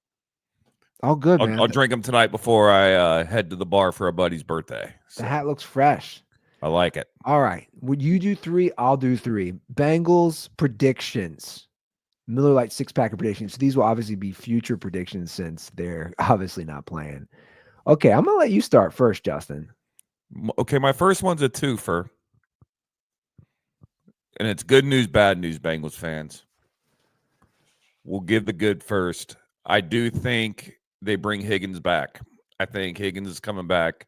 all good, man. I'll drink them tonight before I head to the bar for a buddy's birthday. So the hat looks fresh. I like it. All right. Would you do 3? I'll do 3. Bengals predictions. Miller Lite 6-pack of predictions. So these will obviously be future predictions since they're obviously not playing. Okay, I'm going to let you start first, Justin. Okay, my first one's a twofer. And it's good news, bad news, Bengals fans. We'll give the good first. I do think they bring Higgins back. I think Higgins is coming back.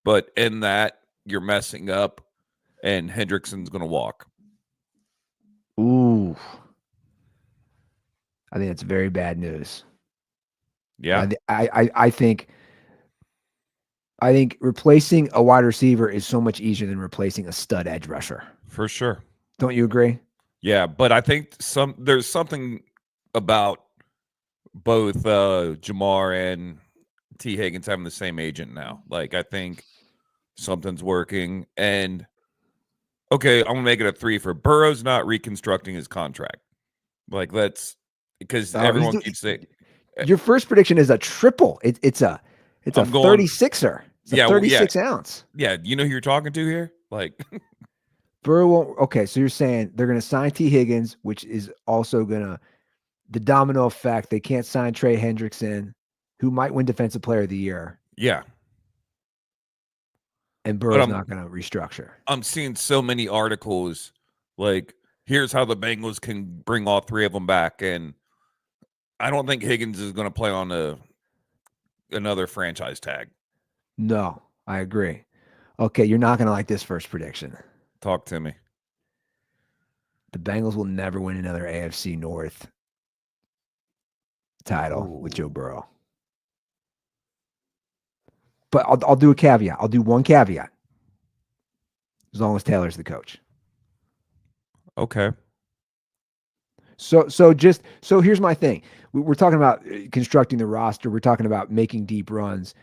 But in that, you're messing up, and Hendrickson's going to walk. Ooh. I think that's very bad news. Yeah. I think replacing a wide receiver is so much easier than replacing a stud edge rusher. For sure. Don't you agree? Yeah, but I think there's something about both Jamar and T. Higgins having the same agent now. Like, I think something's working. And, okay, I'm going to make it a 3 for Burrow's not reconstructing his contract. Like, because everyone keeps saying. Your first prediction is a triple. It's a 36er. It's a 36 ounce. Yeah, you know who you're talking to here? Like Burrow won't. Okay, so you're saying they're going to sign T. Higgins, which is also going to the domino effect. They can't sign Trey Hendrickson, who might win Defensive Player of the Year. Yeah. And Burrow's not going to restructure. I'm seeing so many articles like, here's how the Bengals can bring all 3 of them back. And I don't think Higgins is going to play on another franchise tag. No, I agree. Okay, you're not going to like this first prediction. Talk to me. The Bengals will never win another AFC North title with Joe Burrow. But I'll do a caveat. I'll do one caveat. As long as Taylor's the coach. Okay. So here's my thing. We're talking about constructing the roster. We're talking about making deep runs.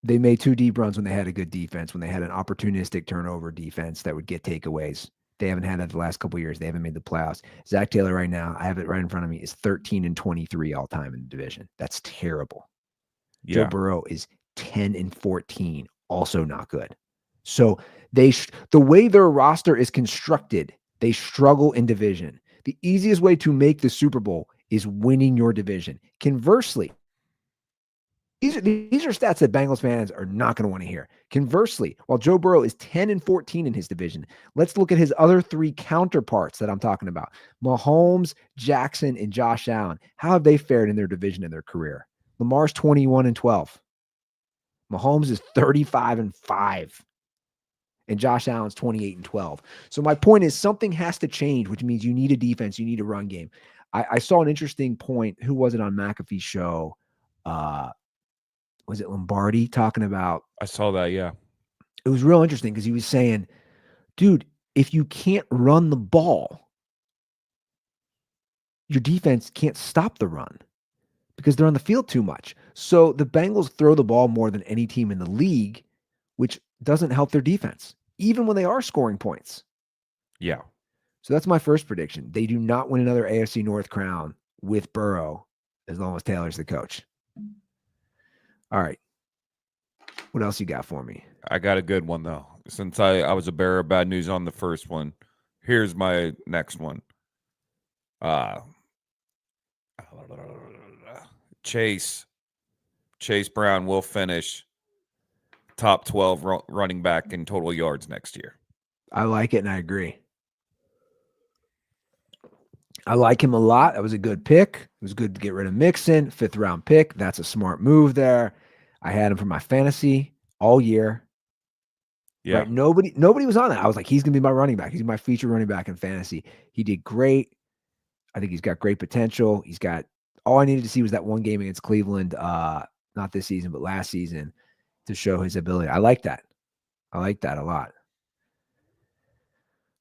They made 2 deep runs when they had a good defense, when they had an opportunistic turnover defense that would get takeaways. They haven't had that the last couple of years. They haven't made the playoffs. Zach Taylor right now, I have it right in front of me, is 13-23 all time in the division. That's terrible. Joe Yeah. Burrow is 10-14, also not good. So the way their roster is constructed, they struggle in division. The easiest way to make the Super Bowl is winning your division. Conversely, these are stats that Bengals fans are not going to want to hear. Conversely, while Joe Burrow is 10-14 in his division, let's look at his other three counterparts that I'm talking about. Mahomes, Jackson, and Josh Allen. How have they fared in their division in their career? Lamar's 21-12. Mahomes is 35-5. And Josh Allen's 28-12. So my point is something has to change, which means you need a defense, you need a run game. I saw an interesting point. Who was it on McAfee's show? Was it Lombardi talking about? I saw that. Yeah. It was real interesting because he was saying, dude, if you can't run the ball, your defense can't stop the run because they're on the field too much. So the Bengals throw the ball more than any team in the league, which doesn't help their defense, even when they are scoring points. Yeah. So that's my first prediction. They do not win another AFC North crown with Burrow as long as Taylor's the coach. All right. What else you got for me? I got a good one, though. Since I was a bearer of bad news on the first one, here's my next one. Chase Brown will finish top 12 running back in total yards next year. I like it, and I agree. I like him a lot. That was a good pick. It was good to get rid of Mixon, 5th-round pick. That's a smart move there. I had him for my fantasy all year. Yeah. Right? Nobody was on that. I was like, he's going to be my running back. He's my feature running back in fantasy. He did great. I think he's got great potential. He's got all I needed to see was that one game against Cleveland, not this season, but last season, to show his ability. I like that. I like that a lot.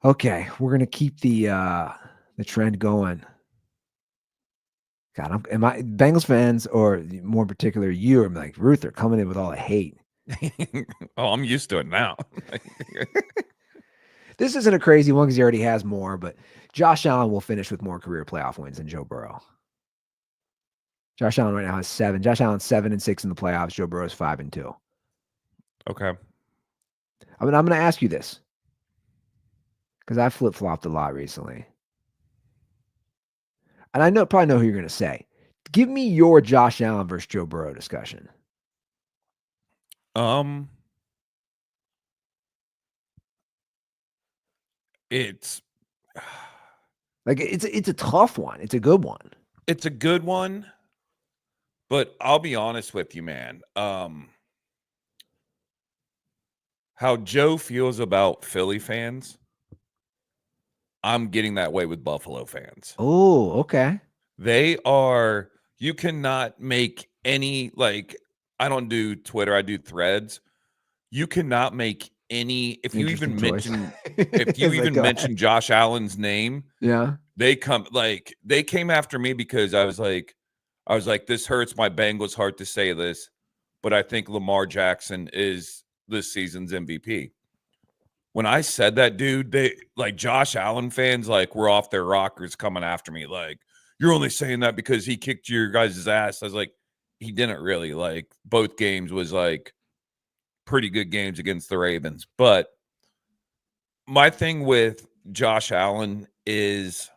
Okay, we're going to keep the trend going. God, am I Bengals fans, or more in particular you, are like, Ruth, they're coming in with all the hate. Oh, I'm used to it now. This isn't a crazy one because he already has more, but Josh Allen will finish with more career playoff wins than Joe Burrow. Josh Allen right now has 7. Josh Allen's 7-6 in the playoffs. Joe Burrow's 5-2. Okay. I'm going to ask you this because I flip-flopped a lot recently. And I probably know who you're going to say. Give me your Josh Allen versus Joe Burrow discussion. It's like it's a tough one. It's a good one. It's a good one, but I'll be honest with you, man. How Joe feels about Philly fans, I'm getting that way with Buffalo fans. Oh, okay. You cannot make any, like, I don't do Twitter, I do Threads. You cannot make any, if you even mention Josh Allen's name, yeah, they came after me because I was like, this hurts my Bengals heart to say this, but I think Lamar Jackson is this season's MVP. When I said that, dude, they like Josh Allen fans were off their rockers coming after me. Like, you're only saying that because he kicked your guys' ass. I was like, he didn't really. Like, both games was pretty good games against the Ravens. But my thing with Josh Allen is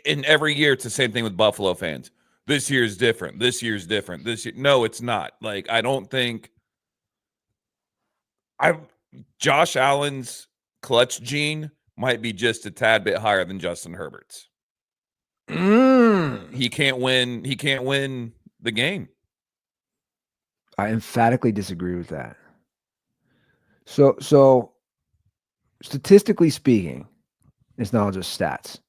in every year it's the same thing with Buffalo fans. This year's different. This year's different. No, it's not. Like, I don't think Josh Allen's clutch gene might be just a tad bit higher than Justin Herbert's. He can't win. He can't win the game. I emphatically disagree with that. So statistically speaking, it's not just stats.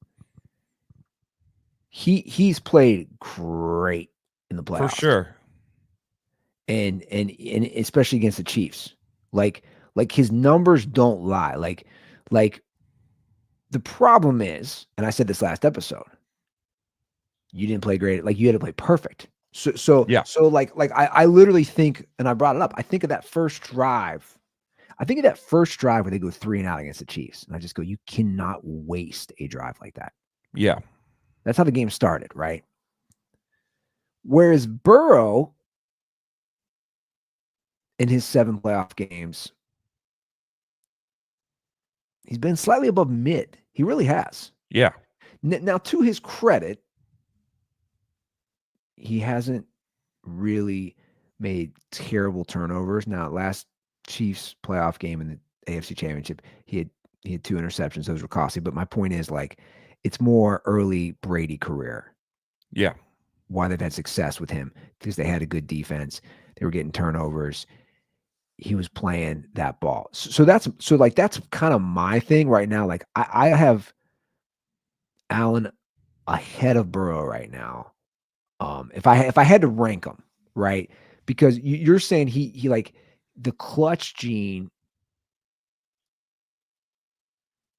He's played great in the playoffs. For sure. And especially against the Chiefs. Like his numbers don't lie. Like the problem is, and I said this last episode, you didn't play great. Like, you had to play perfect. Yeah. So like I literally think, and I brought it up. I think of that first drive. I think of that first drive where they go 3 and out against the Chiefs, and I just go, you cannot waste a drive like that. Yeah. That's how the game started, right? Whereas Burrow, in his 7 playoff games, he's been slightly above mid. He really has. Yeah. Now, to his credit, he hasn't really made terrible turnovers. Now, last Chiefs playoff game in the AFC Championship, he had 2 interceptions. Those were costly. But my point is, like, it's more early Brady career. Yeah. Why they've had success with him, because they had a good defense. They were getting turnovers. He was playing that ball. So that's kind of my thing right now. Like I have Allen ahead of Burrow right now. If I had to rank them, right? Because you're saying he like the clutch gene.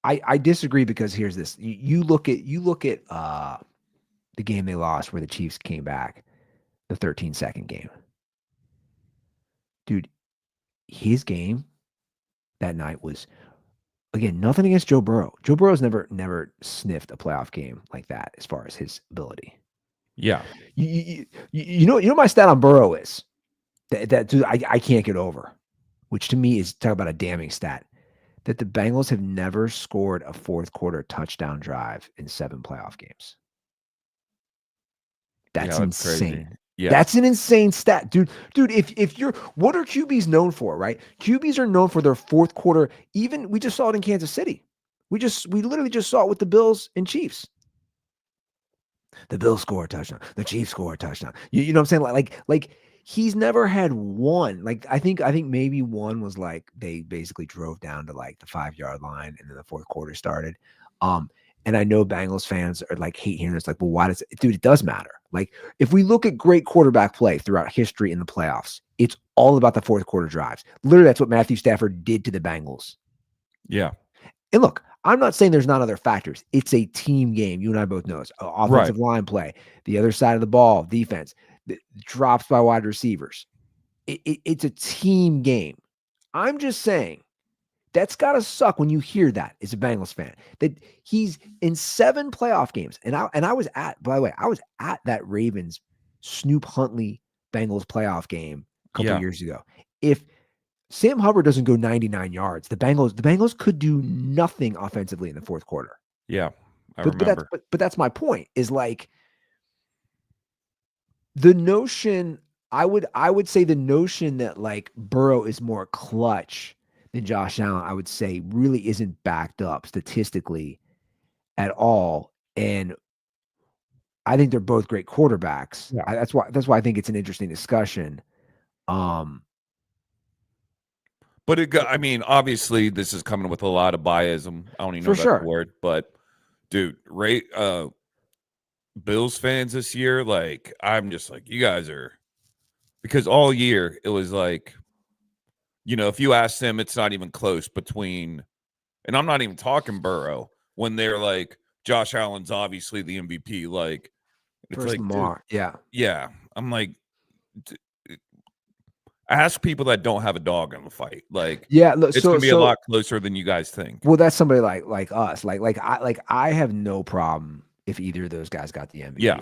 I disagree, because here's this. You look at the game they lost where the Chiefs came back, the 13-second game. Dude, his game that night was, again, nothing against Joe Burrow. Joe Burrow's never sniffed a playoff game like that as far as his ability. Yeah. You know my stat on Burrow is that dude, I can't get over, which to me is, talk about a damning stat, that the Bengals have never scored a fourth quarter touchdown drive in 7 playoff games. That's insane. Crazy. Yeah. That's an insane stat, dude. Dude, if you're, what are QBs known for, right? QBs are known for their fourth quarter. Even we just saw it in Kansas City. We literally just saw it with the Bills and Chiefs. The Bills score a touchdown. The Chiefs score a touchdown. You know what I'm saying? Like he's never had one. Like I think maybe one was like they basically drove down to like the 5-yard line and then the fourth quarter started. And I know Bengals fans are like hate hearing this. Like, well, why does it? Dude, it does matter. Like, if we look at great quarterback play throughout history in the playoffs, it's all about the fourth quarter drives. Literally, that's what Matthew Stafford did to the Bengals. Yeah. And look, I'm not saying there's not other factors. It's a team game. You and I both know it's offensive line play, the other side of the ball, defense, the drops by wide receivers. It's a team game. I'm just saying, that's got to suck when you hear that as a Bengals fan, that he's in 7 playoff games. And I was at, by the way, I was at that Ravens Snoop Huntley Bengals playoff game a couple years ago. If Sam Hubbard doesn't go 99 yards, the Bengals could do nothing offensively in the fourth quarter. Yeah. But that's my point, is like the notion, I would say the notion that like Burrow is more clutch than Josh Allen, I would say really isn't backed up statistically at all. And I think they're both great quarterbacks. Yeah. That's why I think it's an interesting discussion. But I mean, obviously this is coming with a lot of biasm. I don't even know that word, but dude, Bills fans this year, like, I'm just like, you guys are, because all year it was like, you know, if you ask them, it's not even close between, and I'm not even talking Burrow, when they're like, Josh Allen's obviously the MVP. Like, it's like, Lamar. Yeah. I'm like, ask people that don't have a dog in the fight. Like, look, it's gonna be a lot closer than you guys think. Well, that's somebody like us. Like I have no problem if either of those guys got the MVP. Yeah.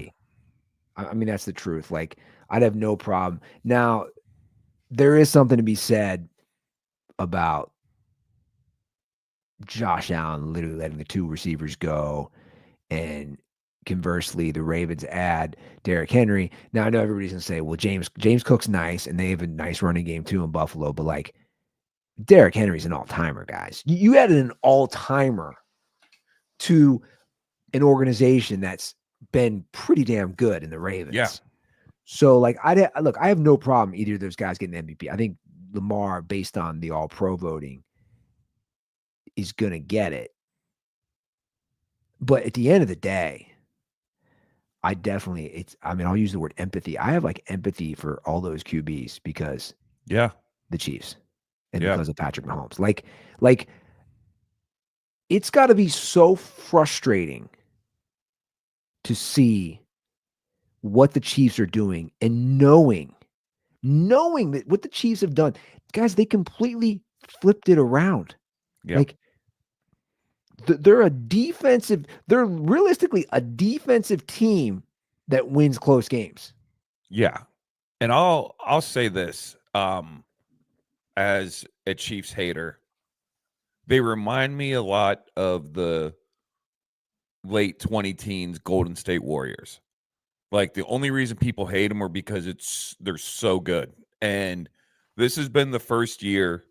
I mean, that's the truth. Like, I'd have no problem. Now, there is something to be said about Josh Allen literally letting the 2 receivers go, and conversely, the Ravens add Derrick Henry. Now, I know everybody's gonna say, well, James Cook's nice, and they have a nice running game too in Buffalo, but like Derrick Henry's an all-timer, guys. You added an all-timer to an organization that's been pretty damn good in the Ravens. Yeah. So like I have no problem either of those guys getting MVP. I think Lamar, based on the all-pro voting, is gonna get it. But at the end of the day, I'll use the word empathy. I have like empathy for all those QBs because the Chiefs and because of Patrick Mahomes. Like it's got to be so frustrating to see what the Chiefs are doing and knowing that what the Chiefs have done, guys, they completely flipped it around. Yep. Like they're realistically a defensive team that wins close games. Yeah. And I'll say this, as a Chiefs hater, they remind me a lot of the late 2010s Golden State Warriors. Like the only reason people hate them are because they're so good. And this has been the first year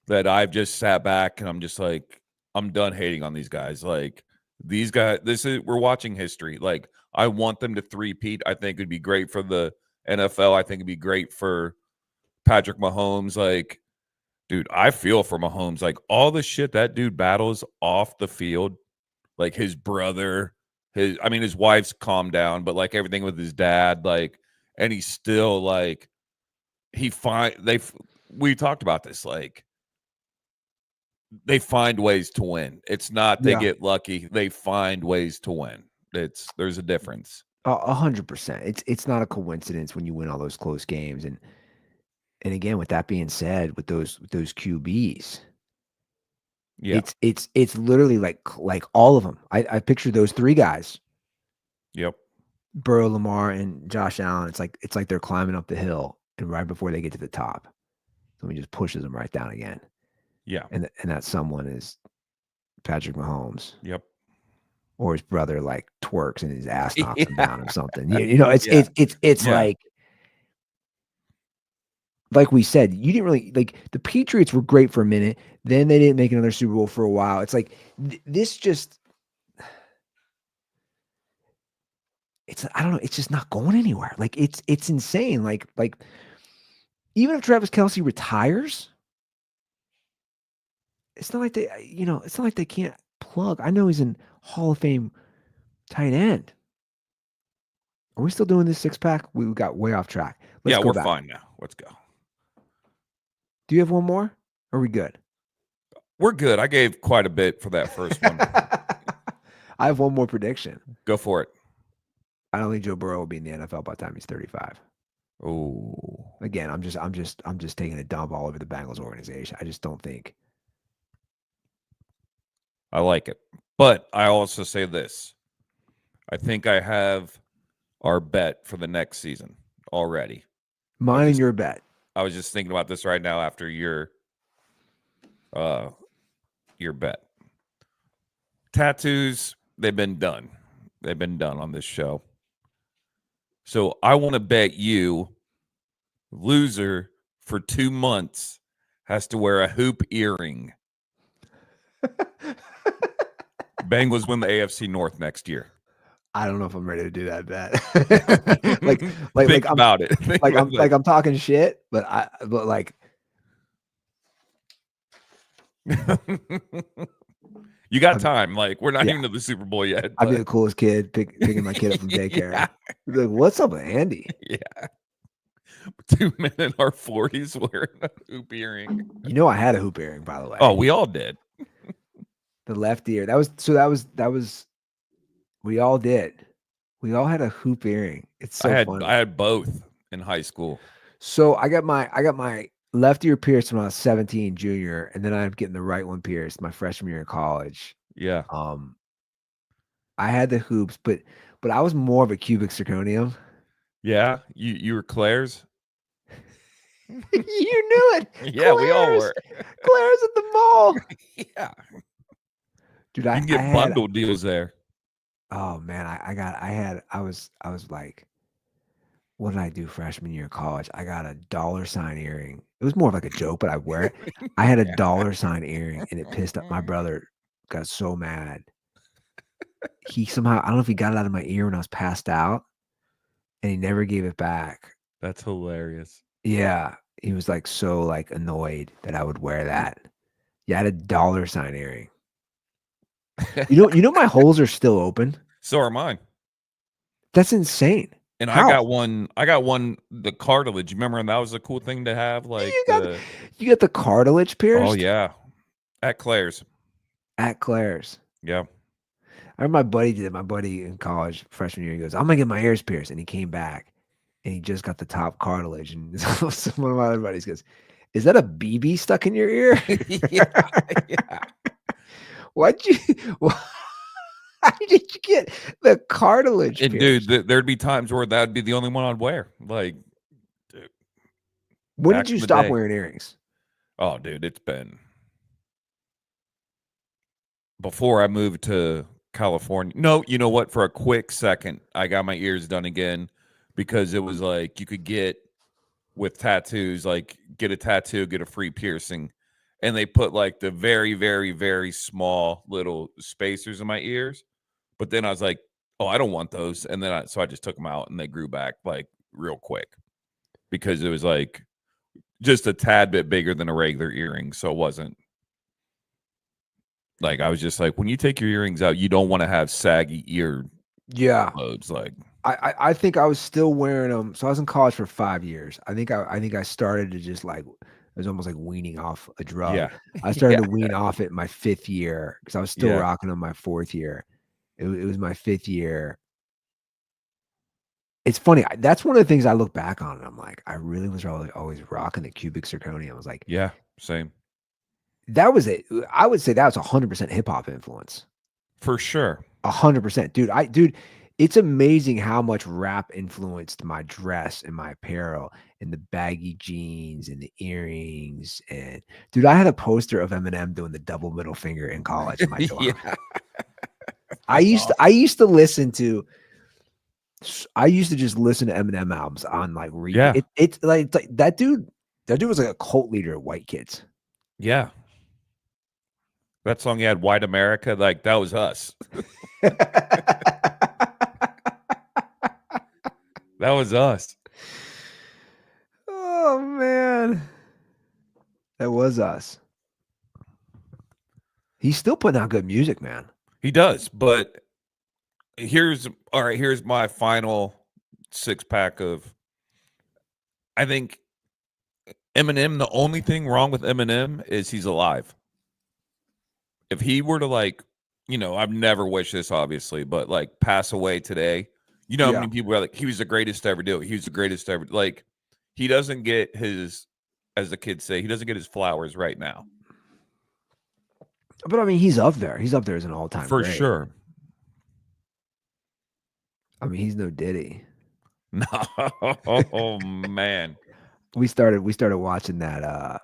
that I've just sat back and I'm just like, I'm done hating on these guys. Like these guys, we're watching history. Like I want them to three-peat. I think it'd be great for the NFL. I think it'd be great for Patrick Mahomes. Like, dude, I feel for Mahomes. Like all the shit that dude battles off the field, like his brother, his wife's calmed down, but like everything with his dad, like, and he's still like, we talked about this, like, they find ways to win. It's not they get lucky. They find ways to win. There's a difference. 100%. It's not a coincidence when you win all those close games. And again, with that being said, with those QBs, yeah, it's literally like all of them. I picture those three guys. Yep. Burrow, Lamar, and Josh Allen. It's like they're climbing up the hill, and right before they get to the top, somebody just pushes them right down again. Yeah. And that someone is Patrick Mahomes. Yep. Or his brother like twerks and his ass knocks him down or something. You know, it's like we said, you didn't really like the Patriots were great for a minute. Then they didn't make another Super Bowl for a while. It's like this just, I don't know. It's just not going anywhere. Like it's insane. Like even if Travis Kelce retires, it's not like it's not like they can't plug. I know he's in Hall of Fame tight end. Are we still doing this 6-pack? We got way off track. Let's go we're back. fine now. Let's go. Do you have one more? Are we good? We're good. I gave quite a bit for that first one. I have one more prediction. Go for it. I don't think Joe Burrow will be in the NFL by the time he's 35. Oh. Again, I'm just taking a dump all over the Bengals organization. I just don't think. I like it. But I also say this. I think I have our bet for the next season already. Mine and your bet. I was just thinking about this right now after your bet. Tattoos, they've been done. They've been done on this show. So I want to bet you, loser for 2 months has to wear a hoop earring. Bengals win the AFC North next year. I don't know if I'm ready to do that bet. Think about it. I'm talking shit, but like you got time. Like we're not even to the Super Bowl yet. I'd be the coolest kid picking my kid up from daycare. Like, what's up with Andy? Yeah. 2 men in our 40s wearing a hoop earring. You know, I had a hoop earring, by the way. Oh, we all did. The left ear. That was we all did. We all had a hoop earring. It's so funny. I had both in high school. So I got my left ear pierced when I was 17, junior, and then I'm getting the right one pierced my freshman year in college. Yeah. I had the hoops, but I was more of a cubic zirconium. Yeah, you were Claire's. You knew it. Yeah, we all were. Claire's at the mall. Yeah. Dude, You can get bundle deals there. Oh man, I was like, what did I do freshman year of college? I got a $sign earring. It was more of like a joke, but I wear it. I had a $sign earring and it pissed up my brother. Got so mad. He somehow, I don't know if he got it out of my ear when I was passed out and he never gave it back. That's hilarious. Yeah. He was like so like annoyed that I would wear that. Yeah, I had a $sign earring. You know my holes are still open. So are mine. That's insane. And How? I got one, the cartilage. You remember when that was a cool thing to have? Like you got the cartilage pierced? Oh yeah. At Claire's. At Claire's. Yeah. I remember my buddy did it. My buddy in college, freshman year, he goes, "I'm gonna get my ears pierced," and he came back and he just got the top cartilage. And one of my other buddies goes, "Is that a BB stuck in your ear? Yeah, yeah. Why'd you? Why did you get the cartilage And pierced? dude, there'd be times where that'd be the only one I'd wear. Like, dude, When back did you in the stop day. wearing earrings? Oh, dude, it's been before I moved to California. No, you know what? For a quick second, I got my ears done again because it was like you could get with tattoos, like get a tattoo, get a free piercing. And they put like the very, very, very small little spacers in my ears. But then I was like, oh, I don't want those. And then so I just took them out and they grew back like real quick because it was like just a tad bit bigger than a regular earring. So it wasn't like, I was just like, when you take your earrings out, you don't want to have saggy ear Yeah, lobes. Like, I think I was still wearing them. So I was in college for 5 years. I think I started to just like it was almost like weaning off a drug. yeah. I started Yeah. to wean off it my 5th year because I was still Yeah. rocking them my 4th year. It was my 5th year. It's funny. That's one of the things I look back on and I'm like, I really was always rocking the cubic zirconia. I was like, Yeah. Same. that was it. I would say that was 100% hip hop influence. For sure. 100%. Dude, it's amazing how much rap influenced my dress and my apparel and the baggy jeans and the earrings. And dude, I had a poster of Eminem doing the double middle finger in college in my dorm. Yeah. I used to listen to just listen to Eminem albums on like repeat. Yeah. It's like that dude was like a cult leader of white kids. Yeah. That song he had, White America, like that was us. That was us. Oh man. That was us. He's still putting out good music, man. He does, but here's my final 6-pack of I think Eminem, the only thing wrong with Eminem is he's alive. If he were to like, I've never wished this obviously, but like pass away today, how Yeah. many people are like, he was the greatest to ever do it. He was the greatest to ever, like, he doesn't get his, as the kids say, he doesn't get his flowers right now. But I mean, he's up there. He's up there as an all-time For great. sure. I mean, he's no Diddy. No, oh man. We started watching that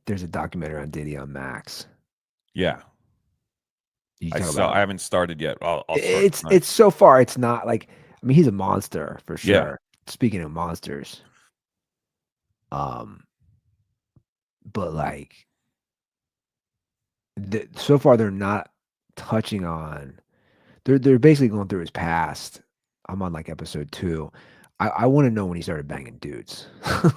there's a documentary on Diddy on Max. Yeah. You I talk saw. about I haven't started yet. I'll start tonight. it's so far it's not like I mean he's a monster for sure. Yeah. Speaking of monsters. But like so far they're not touching on they're basically going through his past. I'm on like episode 2. I want to know when he started banging dudes.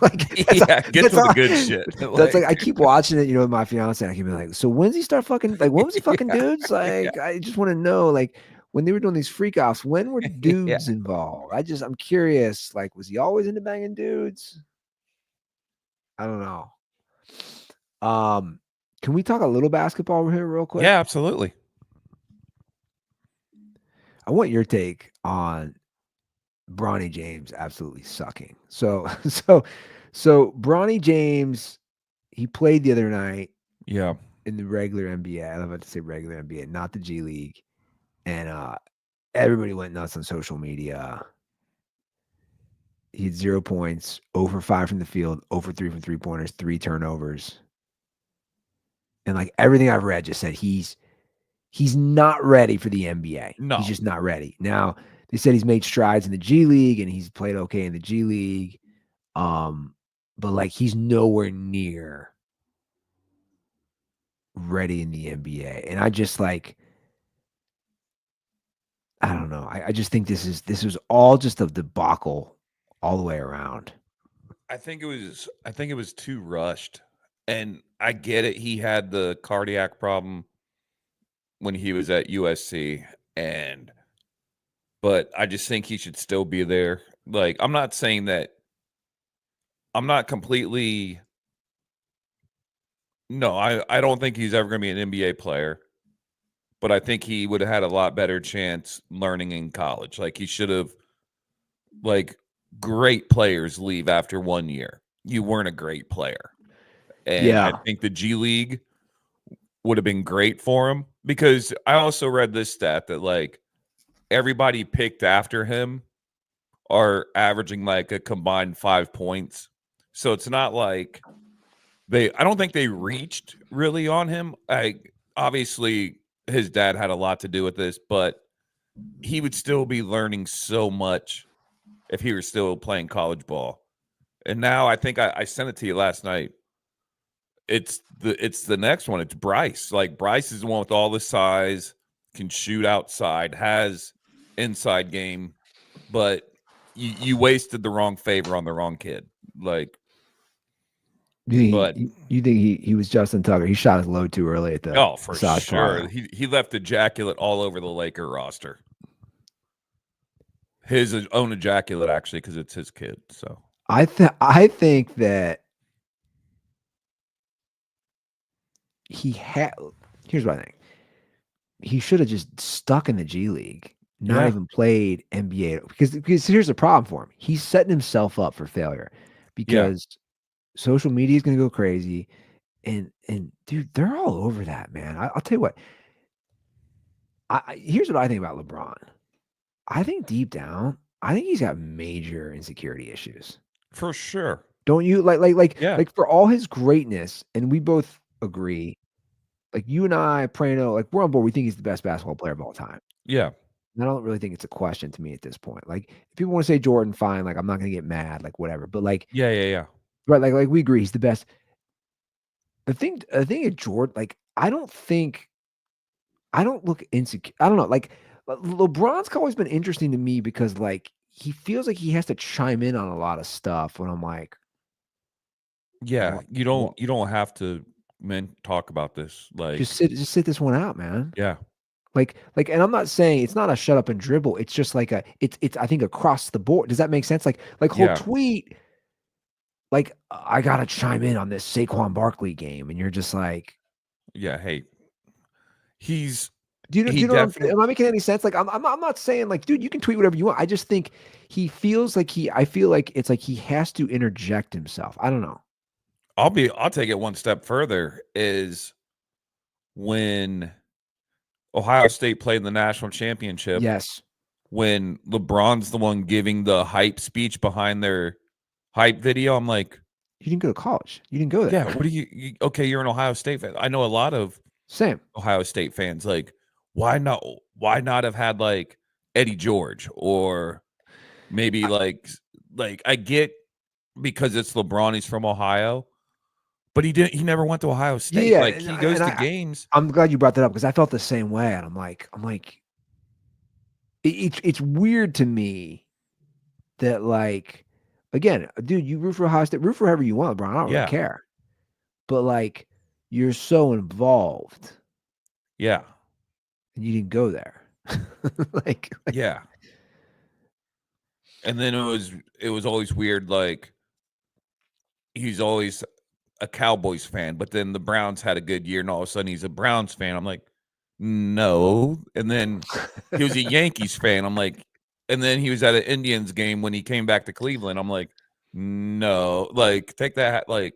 Like Yeah, get that's to the all- good shit. That's like I keep watching it, with my fiance. And I keep being like, so when's he start fucking like when was he fucking dudes? Like I just want to know, like when they were doing these freak offs, when were dudes involved? I'm curious. Like, was he always into banging dudes? I don't know. Can we talk a little basketball over here real quick? Yeah, absolutely. I want your take on Bronny James absolutely sucking. So Bronny James, he played the other night Yeah. in the regular NBA. I'm about to say regular NBA, not the G League. And everybody went nuts on social media. He had 0 points, 0 for 5 from the field, 0 for 3 from 3-pointers, 3 turnovers. And like everything I've read just said he's not ready for the NBA. No. He's just not ready. Now, they said he's made strides in the G League and he's played okay in the G League. But like he's nowhere near ready in the NBA. And I just like I don't know. I just think this was all just a debacle all the way around. I think it was too rushed. And I get it. He had the cardiac problem when he was at USC but I just think he should still be there. Like, I'm not saying that I'm not completely no, I don't think he's ever going to be an NBA player. but I think he would have had a lot better chance learning in college. Like he should have, like great players leave after 1 year. You weren't a great player. And I think the G League would have been great for him, because I also read this stat that like everybody picked after him are averaging like a combined 5 points. So it's not like I don't think they reached really on him. Obviously his dad had a lot to do with this, but he would still be learning so much if he were still playing college ball. And now I think I sent it to you last night. It's the next one. It's Bryce. Like Bryce is the one with all the size, can shoot outside, has inside game, but you wasted the wrong favor on the wrong kid. Like, you think he was Justin Tucker? He shot his load too early at the for South sure. Park. He left ejaculate all over the Laker roster. His own ejaculate, actually, because it's his kid. So I think that here's what I think. He should have just stuck in the G League, not even played NBA, because here's the problem for him. He's setting himself up for failure because social media is going to go crazy, and dude, they're all over that, man. I'll tell you what. Here's what I think about LeBron. I think deep down, I think he's got major insecurity issues. for sure. Don't you like for all his greatness, and we both agree, like you and I, Prano, like we're on board. We think he's the best basketball player of all time. Yeah. And I don't really think it's a question to me at this point. Like if people want to say Jordan, fine. Like I'm not gonna get mad, like whatever. But like Yeah. right, like we agree he's the best. The thing at Jordan, like I don't look insecure. I don't know. Like LeBron's always been interesting to me because like he feels like he has to chime in on a lot of stuff when I'm like, Yeah. You don't have to talk about this. Like just sit this one out, man. yeah. Like, and I'm not saying it's not a shut up and dribble. It's just like it's I think across the board. Does that make sense? Like whole tweet, like I gotta chime in on this Saquon Barkley game, and you're just like, Yeah, hey. He's do you know am I making any sense? Like I'm not saying like, dude, you can tweet whatever you want. I just think he feels like I feel like it's like he has to interject himself. I don't know. I'll take it one step further, is when Ohio State played in the national championship. Yes. When LeBron's the one giving the hype speech behind their hype video, I'm like, you didn't go to college. You didn't go there. Yeah, what do you okay, you're an Ohio State fan. I know a lot of same Ohio State fans. Like, why not have had like Eddie George, or maybe like I get because it's LeBron, he's from Ohio, but he never went to Ohio State. Yeah, like he goes to games. I'm glad you brought that up because I felt the same way, and I'm like it's weird to me that like again, dude, you root for Ohio State, root for whoever you want, LeBron. I don't really care, but like you're so involved, yeah, and you didn't go there, like yeah. And then it was always weird. Like he's always a Cowboys fan, but then the Browns had a good year, and all of a sudden he's a Browns fan. I'm like, no. And then he was a Yankees fan. I'm like, and then he was at an Indians game when he came back to Cleveland. I'm like, no, like take that. Like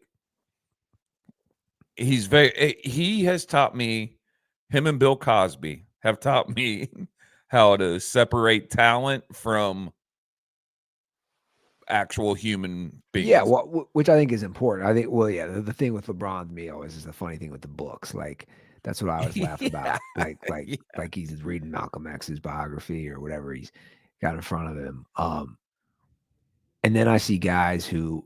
he has taught me, him and Bill Cosby have taught me how to separate talent from actual human beings. Yeah, well, which I think is important. I think, well, yeah, the thing with LeBron to me always is the funny thing with the books. Like that's what I always laugh about. Like he's reading Malcolm X's biography or whatever he's got in front of him. And then I see guys who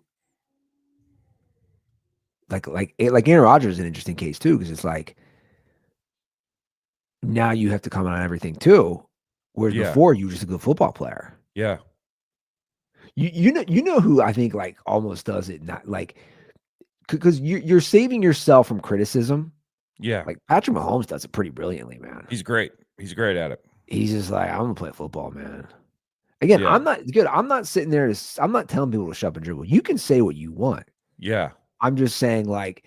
like Aaron Rodgers is an interesting case too, because it's like now you have to comment on everything too, whereas before you were just a good football player. Yeah. You know who I think like almost does it, not like because you're saving yourself from criticism. Yeah. Like Patrick Mahomes does it pretty brilliantly, man. He's great. He's great at it. He's just like, I'm gonna play football, man. Again, I'm not sitting there I'm not telling people to shut up and dribble. You can say what you want. Yeah. I'm just saying, like,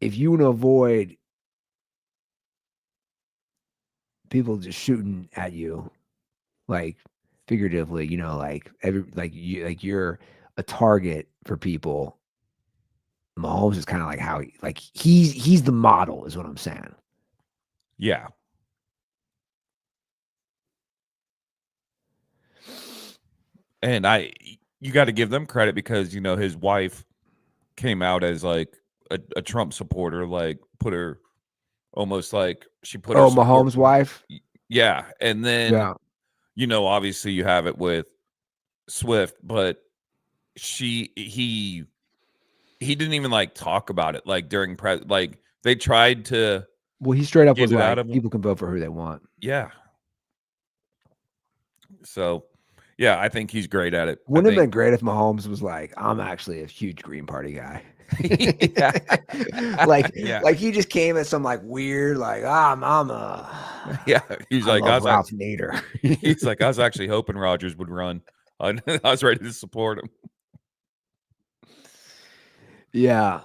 if you want to avoid people just shooting at you, like figuratively, like you're a target for people. Mahomes is kind of like how he's the model, is what I'm saying. Yeah. And you got to give them credit because, his wife came out as like a Trump supporter, like put her almost like she put her Oh, support- Mahomes' wife. Yeah. And then, Yeah. Obviously you have it with Swift, but he didn't even like talk about it like during like they tried to. Well, he straight up get was it out like, of him. people can vote for who they want. Yeah. So, yeah, I think he's great at it. Wouldn't have been great if Mahomes was like, I'm actually a huge Green Party guy. Like he just came at some like weird, like, I'm a Yeah. He's like, I was Ralph Nader. he's like, I was actually hoping Rodgers would run. I was ready to support him. Yeah.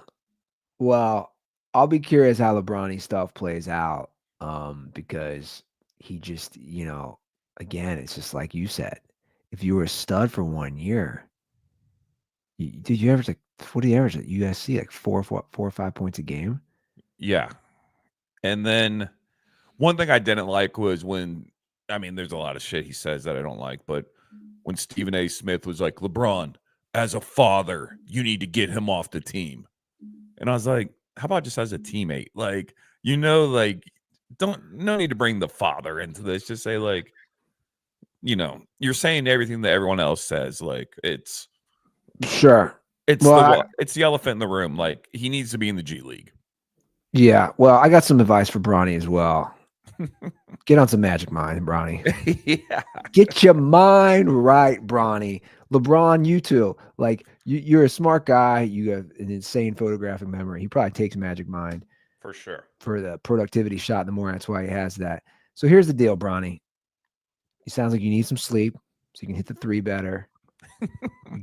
Well, I'll be curious how LeBron stuff plays out. Because he just, again, it's just like you said, if you were a stud for 1 year, did you average what do you average at USC? Like 4 or 5 points a game? Yeah. And then one thing I didn't like was there's a lot of shit he says that I don't like, but when Stephen A. Smith was like, LeBron, as a father, you need to get him off the team. And I was like, how about just as a teammate? Like, no need to bring the father into this. Just say like, you're saying everything that everyone else says. Like it's sure. It's it's the elephant in the room. Like he needs to be in the G League. Yeah. Well, I got some advice for Bronny as well. Get on some Magic Mind, Bronny. Yeah. Get your mind right, Bronny. LeBron, you too. Like you're a smart guy. You have an insane photographic memory. He probably takes Magic Mind For sure. for the productivity shot in the morning. That's why he has that. So here's the deal, Bronny. It sounds like you need some sleep so you can hit the 3 better.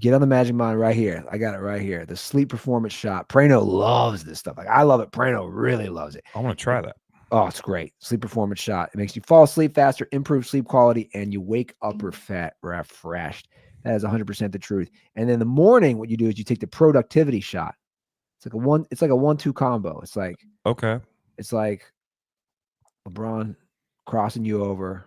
Get on the Magic Mind right here. I got it right here. The sleep performance shot. Prano loves this stuff. Like I love it. Prano really loves it. I want to try that. Oh, it's great. Sleep performance shot. It makes you fall asleep faster, improve sleep quality, and you wake up refreshed. That is 100% the truth. And in the morning, what you do is you take the productivity shot. It's like a 1-2 combo. It's like LeBron crossing you over,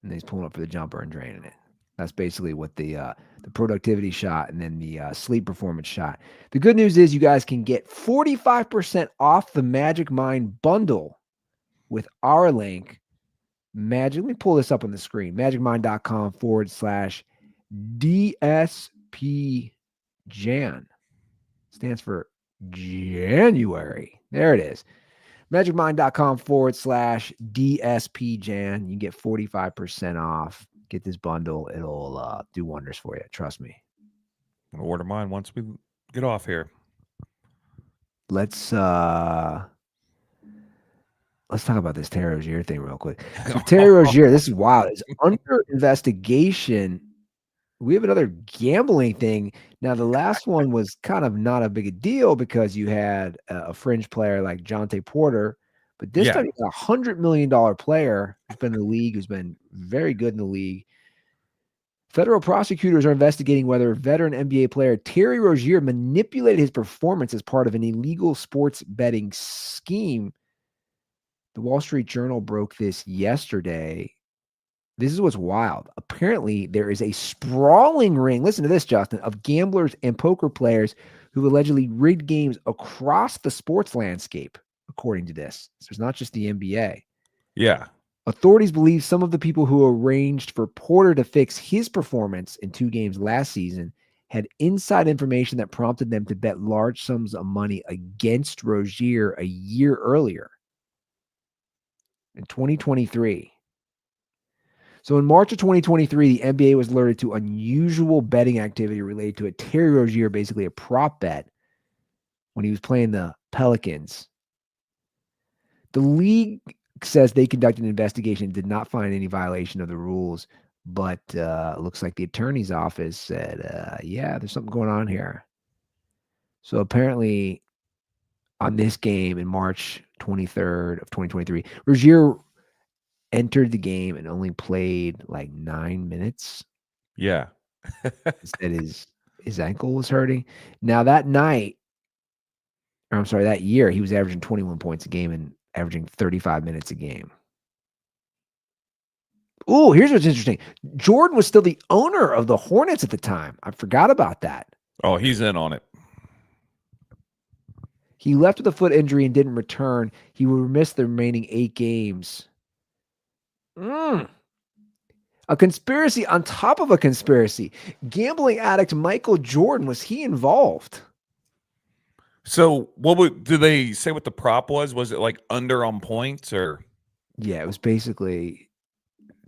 and then he's pulling up for the jumper and draining it. That's basically what the productivity shot and then the sleep performance shot. The good news is you guys can get 45% off the Magic Mind bundle with our link. Let me pull this up on the screen. MagicMind.com/DSP Jan. Stands for January. There it is. MagicMind.com/DSP Jan. You can get 45% off. Get this bundle. It'll do wonders for you. Trust me. I'm gonna order mine once we get off here. Let's talk about this Terry Rozier thing real quick. So Terry Rozier, this is wild. It's under investigation. We have another gambling thing. Now, the last one was kind of not a big a deal because you had a fringe player like Jonte Porter. But this time, you got $100 million player who's been in the league, who's been very good in the league. Federal prosecutors are investigating whether veteran NBA player Terry Rozier manipulated his performance as part of an illegal sports betting scheme. The Wall Street Journal broke this yesterday. This is what's wild. Apparently, there is a sprawling ring, listen to this, Justin, of gamblers and poker players who allegedly rigged games across the sports landscape, according to this. So it's not just the NBA. Yeah. Authorities believe some of the people who arranged for Porter to fix his performance in 2 games last season had inside information that prompted them to bet large sums of money against Rozier a year earlier, in 2023. So in March of 2023, the NBA was alerted to unusual betting activity related to a Terry Rozier, basically a prop bet, when he was playing the Pelicans. The league says they conducted an investigation and did not find any violation of the rules, but it looks like the attorney's office said, yeah, there's something going on here. So apparently on this game in March 23rd of 2023, Rozier entered the game and only played like 9 minutes. Yeah. Said his ankle was hurting. Now that night, or I'm sorry, that year, he was averaging 21 points a game and averaging 35 minutes a game. Oh, here's what's interesting. Jordan was still the owner of the Hornets at the time. I forgot about that. Oh, he's in on it. He left with a foot injury and didn't return. He will miss the remaining 8 games. A conspiracy on top of a conspiracy. Gambling addict Michael Jordan, was he involved? So do they say what the prop was? Was it like under on points or? Yeah, it was basically.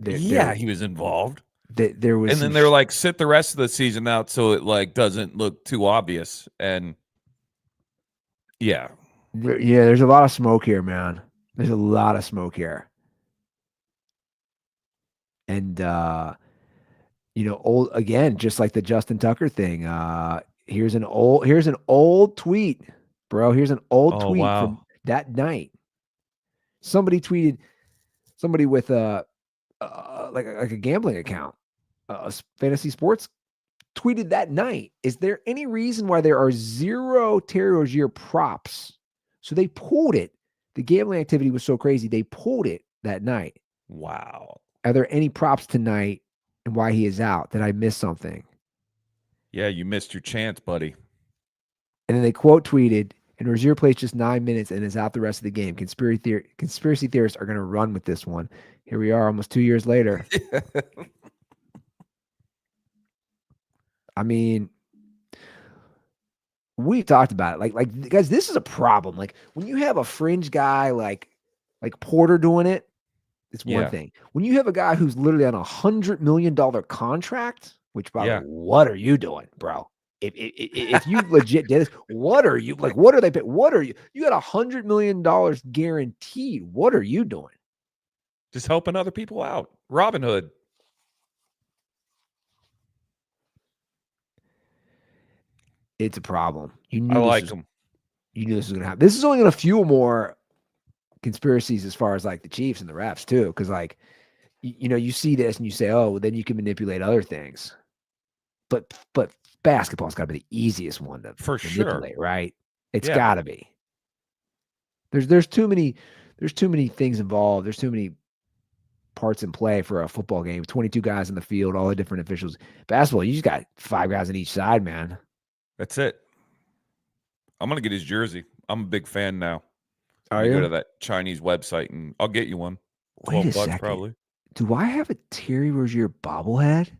He was involved. There was, and then they're like, sit the rest of the season out so it like doesn't look too obvious. And yeah, there's a lot of smoke here, man. There's a lot of smoke here. And old again, just like the Justin Tucker thing. Here's an old tweet, bro. Here's an old tweet from that night. Somebody tweeted, somebody with like a gambling account, fantasy sports, tweeted that night. Is there any reason why there are 0 Terry Rozier props? So they pulled it. The gambling activity was so crazy, they pulled it that night. Wow. Are there any props tonight and why he is out? Did I miss something? Yeah, you missed your chance, buddy. And then they quote tweeted, and Rozier plays just 9 minutes and is out the rest of the game. Conspiracy theorists are going to run with this one. Here we are almost 2 years later. I mean, we've talked about it. Like guys, this is a problem. Like when you have a fringe guy like Porter doing it, it's one thing. When you have a guy who's literally on $100 million contract, which by the way, what are you doing, bro? If you legit did this, what are you like? What are they paying? What are you? You got $100 million guaranteed. What are you doing? Just helping other people out. Robin Hood. It's a problem. You I like them. You knew this was going to happen. This is only going to fuel more conspiracies as far as like the Chiefs and the refs too. Because like, you see this and you say, oh, well, then you can manipulate other things. But basketball's got to be the easiest one to manipulate, right? It's got to be. There's too many things involved. There's too many parts in play for a football game. 22 guys in the field, all the different officials. Basketball, you just got 5 guys on each side, man. That's it. I'm gonna get his jersey. I'm a big fan now. Are you? Go to that Chinese website and I'll get you one. Wait a $12 second. probably. Do I have a Terry Rozier bobblehead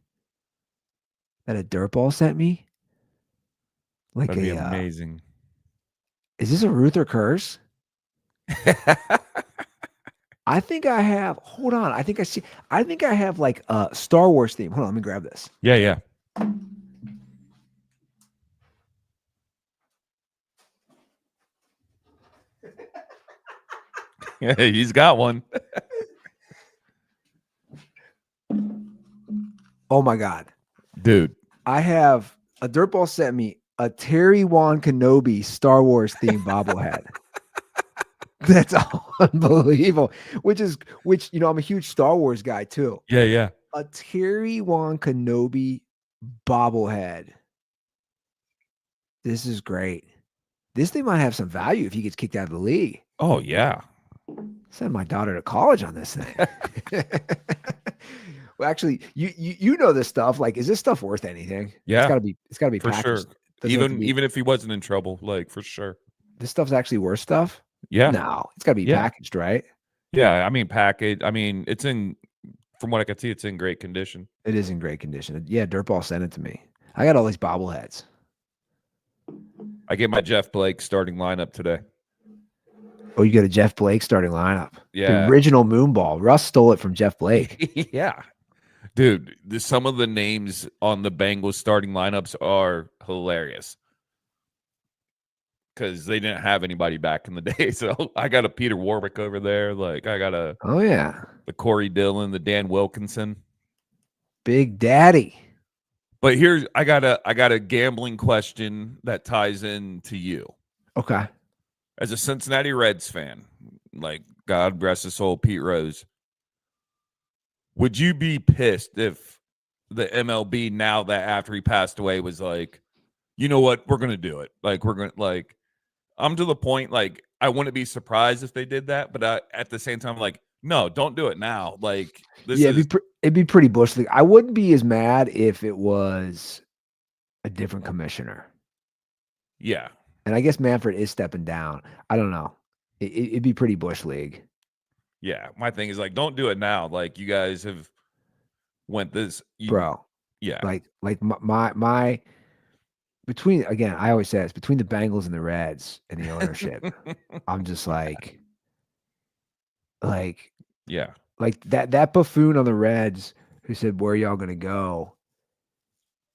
that a dirtball sent me? Like That'd be amazing. Is this a Ruther curse? I think I have. Hold on. I think I have like a Star Wars theme. Hold on. Let me grab this. Yeah. Yeah, he's got one. Oh my God. Dude. I have a dirtball sent me a Terry Wan Kenobi Star Wars themed bobblehead. That's unbelievable. Which I'm a huge Star Wars guy too. Yeah. A Terry Wan Kenobi bobblehead. This is great. This thing might have some value if he gets kicked out of the league. Oh yeah. Send my daughter to college on this thing. Well, actually, you know this stuff. Like, is this stuff worth anything? Yeah, it's gotta be for packaged. sure. Even if he wasn't in trouble, like for sure. This stuff's actually worth stuff. Yeah. No, it's gotta be packaged, right? Yeah, I mean packaged. I mean, from what I can see, it's in great condition. It is in great condition. Yeah, Dirtball sent it to me. I got all these bobbleheads. I get my Jeff Blake starting lineup today. Oh, you got a Jeff Blake starting lineup. Yeah. The original Moonball. Russ stole it from Jeff Blake. Yeah. Dude, some of the names on the Bengals starting lineups are hilarious. Because they didn't have anybody back in the day. So I got a Peter Warwick over there. Like I got the Corey Dillon, the Dan Wilkinson. Big Daddy. But here's I got a gambling question that ties in to you. Okay. As a Cincinnati Reds fan, like God rest his soul, Pete Rose, Would you be pissed if the MLB, now that after he passed away, was like, you know what, we're gonna do it? Like, we're gonna, like, I'm to the point, like, I wouldn't be surprised if they did that, but at the same time, like, no, don't do it now. Like, this Yeah, is it'd be pretty bush league. I wouldn't be as mad if it was a different commissioner. yeah. And I guess Manfred is stepping down. I don't know. It'd be pretty bush league. Yeah, my thing is, like, don't do it now. Like, you guys have went this, Bro. yeah, Like my between, again, I always say it's between the Bengals and the Reds and the ownership. I'm just like yeah, that buffoon on the Reds who said, "Where y'all gonna go?"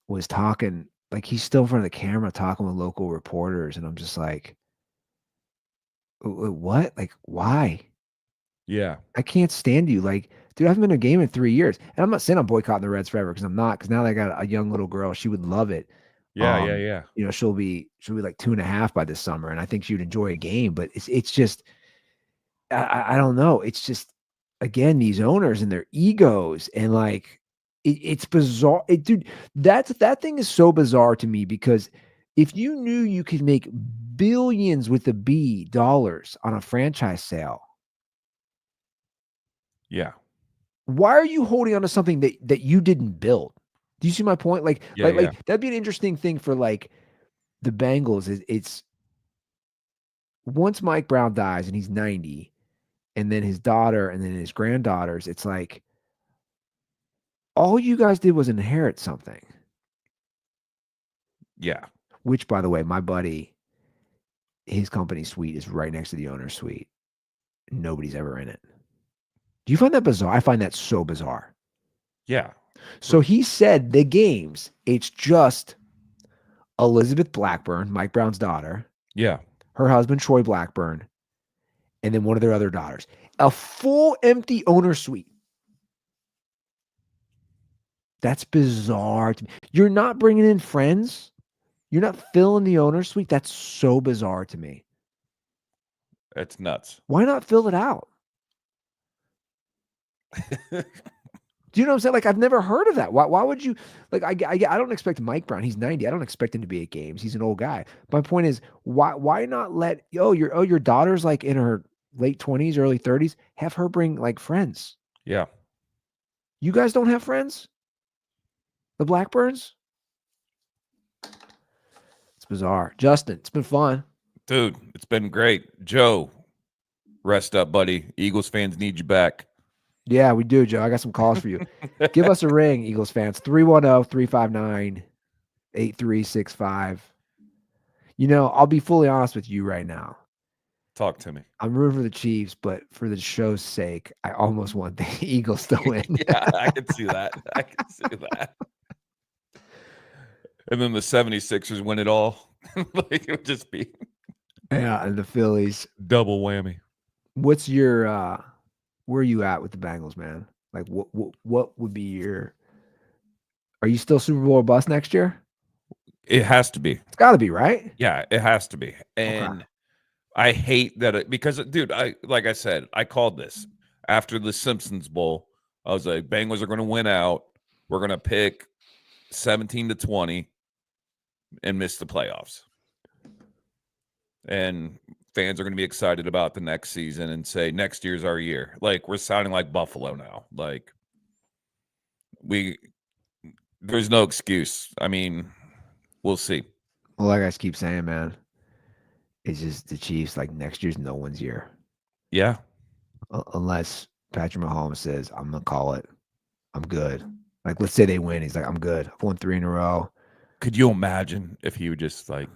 was talking like he's still in front of the camera talking with local reporters, and I'm just like, what? Like, why? yeah, I can't stand you. Like, dude, I haven't been to a game in 3 years. And I'm not saying I'm boycotting the Reds forever, because I'm not, because now they got a young little girl. She would love it. yeah. You know, she'll be like 2.5 by this summer, and I think she would enjoy a game. But it's just, I don't know. It's just, again, these owners and their egos, and like it's bizarre. Dude, that thing is so bizarre to me, because if you knew you could make billions with a B dollars on a franchise sale, Yeah. why are you holding on to something that you didn't build? Do you see my point? Like, Yeah, yeah. that'd be an interesting thing for like the Bengals. It's once Mike Brown dies and he's 90, and then his daughter and then his granddaughters, it's like all you guys did was inherit something. Yeah. Which, by the way, my buddy, his company suite is right next to the owner's suite. Nobody's ever in it. Do you find that bizarre? I find that so bizarre. Yeah. So he said the games, it's just Elizabeth Blackburn, Mike Brown's daughter, Yeah. her husband, Troy Blackburn, and then one of their other daughters. A full empty owner suite. That's bizarre to me. You're not bringing in friends. You're not filling the owner suite. That's so bizarre to me. It's nuts. Why not fill it out? Do you know what I'm saying? Like, I've never heard of that. Why would you, like, I don't expect Mike Brown. He's 90. I don't expect him to be at games. He's an old guy. My point is, why not let, your daughter's like in her late 20s, early 30s, have her bring like friends. Yeah. You guys don't have friends? The Blackburns? It's bizarre. Justin, it's been fun. Dude, it's been great. Joe, rest up, buddy. Eagles fans need you back. Yeah, we do, Joe. I got some calls for you. Give us a ring, Eagles fans. 310-359-8365. You know, I'll be fully honest with you right now. Talk to me. I'm rooting for the Chiefs, but for the show's sake, I almost want the Eagles to win. Yeah, I can see that. I can see that. And then the 76ers win it all. Like, it would just be Yeah, and the Phillies. double whammy. What's your where are you at with the Bengals, man? Like, what would be your? Are you still Super Bowl or bust next year? It has to be. It's got to be, right? Yeah, it has to be. And I hate that because, dude, like I said, I called this after the Simpsons Bowl. I was like, Bengals are going to win out. We're going to pick 17-20 and miss the playoffs. And fans are going to be excited about the next season and say, next year's our year. Like, we're sounding like Buffalo now. Like, there's no excuse. I mean, we'll see. Well, like I keep saying, man, it's just the Chiefs. Like, next year's no one's year. Yeah. Unless Patrick Mahomes says, I'm gonna call it. I'm good. Like, let's say they win. He's like, I'm good. I've won 3 in a row. Could you imagine if he would just like,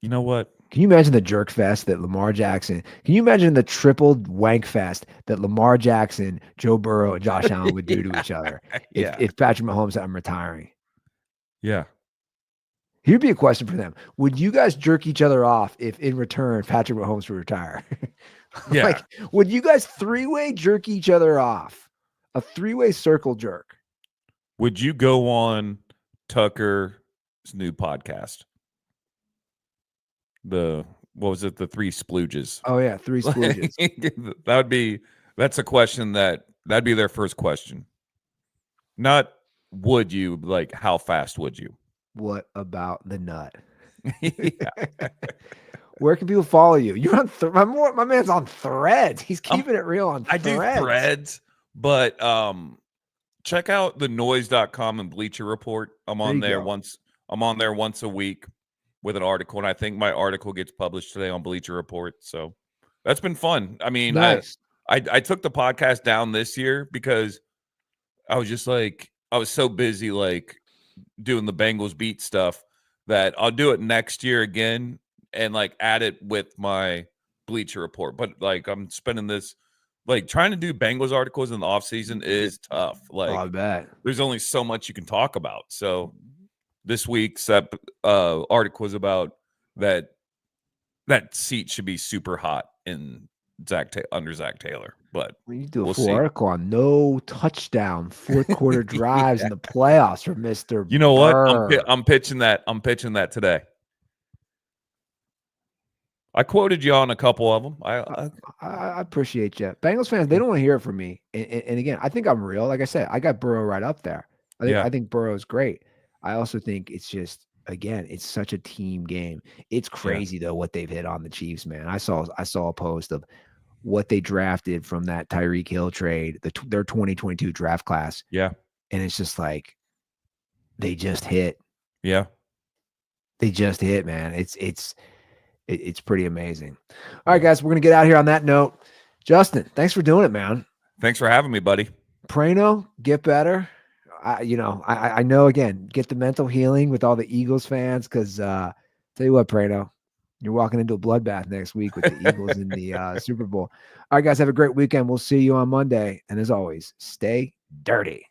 you know what? Can you imagine the jerk fest that Lamar Jackson? Can you imagine the triple wank fest that Lamar Jackson, Joe Burrow, and Josh Allen would do to each other if Patrick Mahomes said, I'm retiring? Yeah. Here'd be a question for them. Would you guys jerk each other off if in return Patrick Mahomes would retire? Yeah. Like, would you guys 3-way jerk each other off? A 3-way circle jerk? Would you go on Tucker's new podcast? What was it? The 3 Splooges. Oh yeah, 3 splooges. That's a question that'd be their first question. Not would you, like how fast would you? What about the nut? Yeah. Where can people follow you? You're on my man's on Threads. He's keeping it real on I Threads. do Threads, but check out thenoise.com and Bleacher Report. I'm There on you there go. once a week with an article, and I think my article gets published today on Bleacher Report. So that's been fun. I mean, Nice. I took the podcast down this year because I was just like, I was so busy like doing the Bengals beat stuff that I'll do it next year again and like add it with my Bleacher Report. But like I'm spending this like trying to do Bengals articles in the off season is tough. Oh, I Like bet. there's only so much you can talk about. So this week's article was about that seat should be super hot in under Zach Taylor. But We need to do a we'll full see. article on no touchdown, fourth quarter drives in the playoffs for Mr. You know what? Burr. I'm pitching that. I'm pitching that today. I quoted you on a couple of them. I appreciate you. Bengals fans, they don't want to hear it from me. And again, I think I'm real. Like I said, I got Burrow right up there. I think Burrow's great. I also think it's just, again, it's such a team game. It's crazy though what they've hit on the Chiefs, man. I saw a post of what they drafted from that Tyreek Hill trade, their 2022 draft class. Yeah. And it's just like they just hit. Yeah. They just hit, man. It's pretty amazing. All right, guys, we're gonna get out here on that note. Justin, thanks for doing it, man. Thanks for having me, buddy. Prano, get better. I know, again, get the mental healing with all the Eagles fans, because tell you what, Prano, you're walking into a bloodbath next week with the Eagles in the Super Bowl. All right, guys, have a great weekend. We'll see you on Monday. And as always, stay dirty.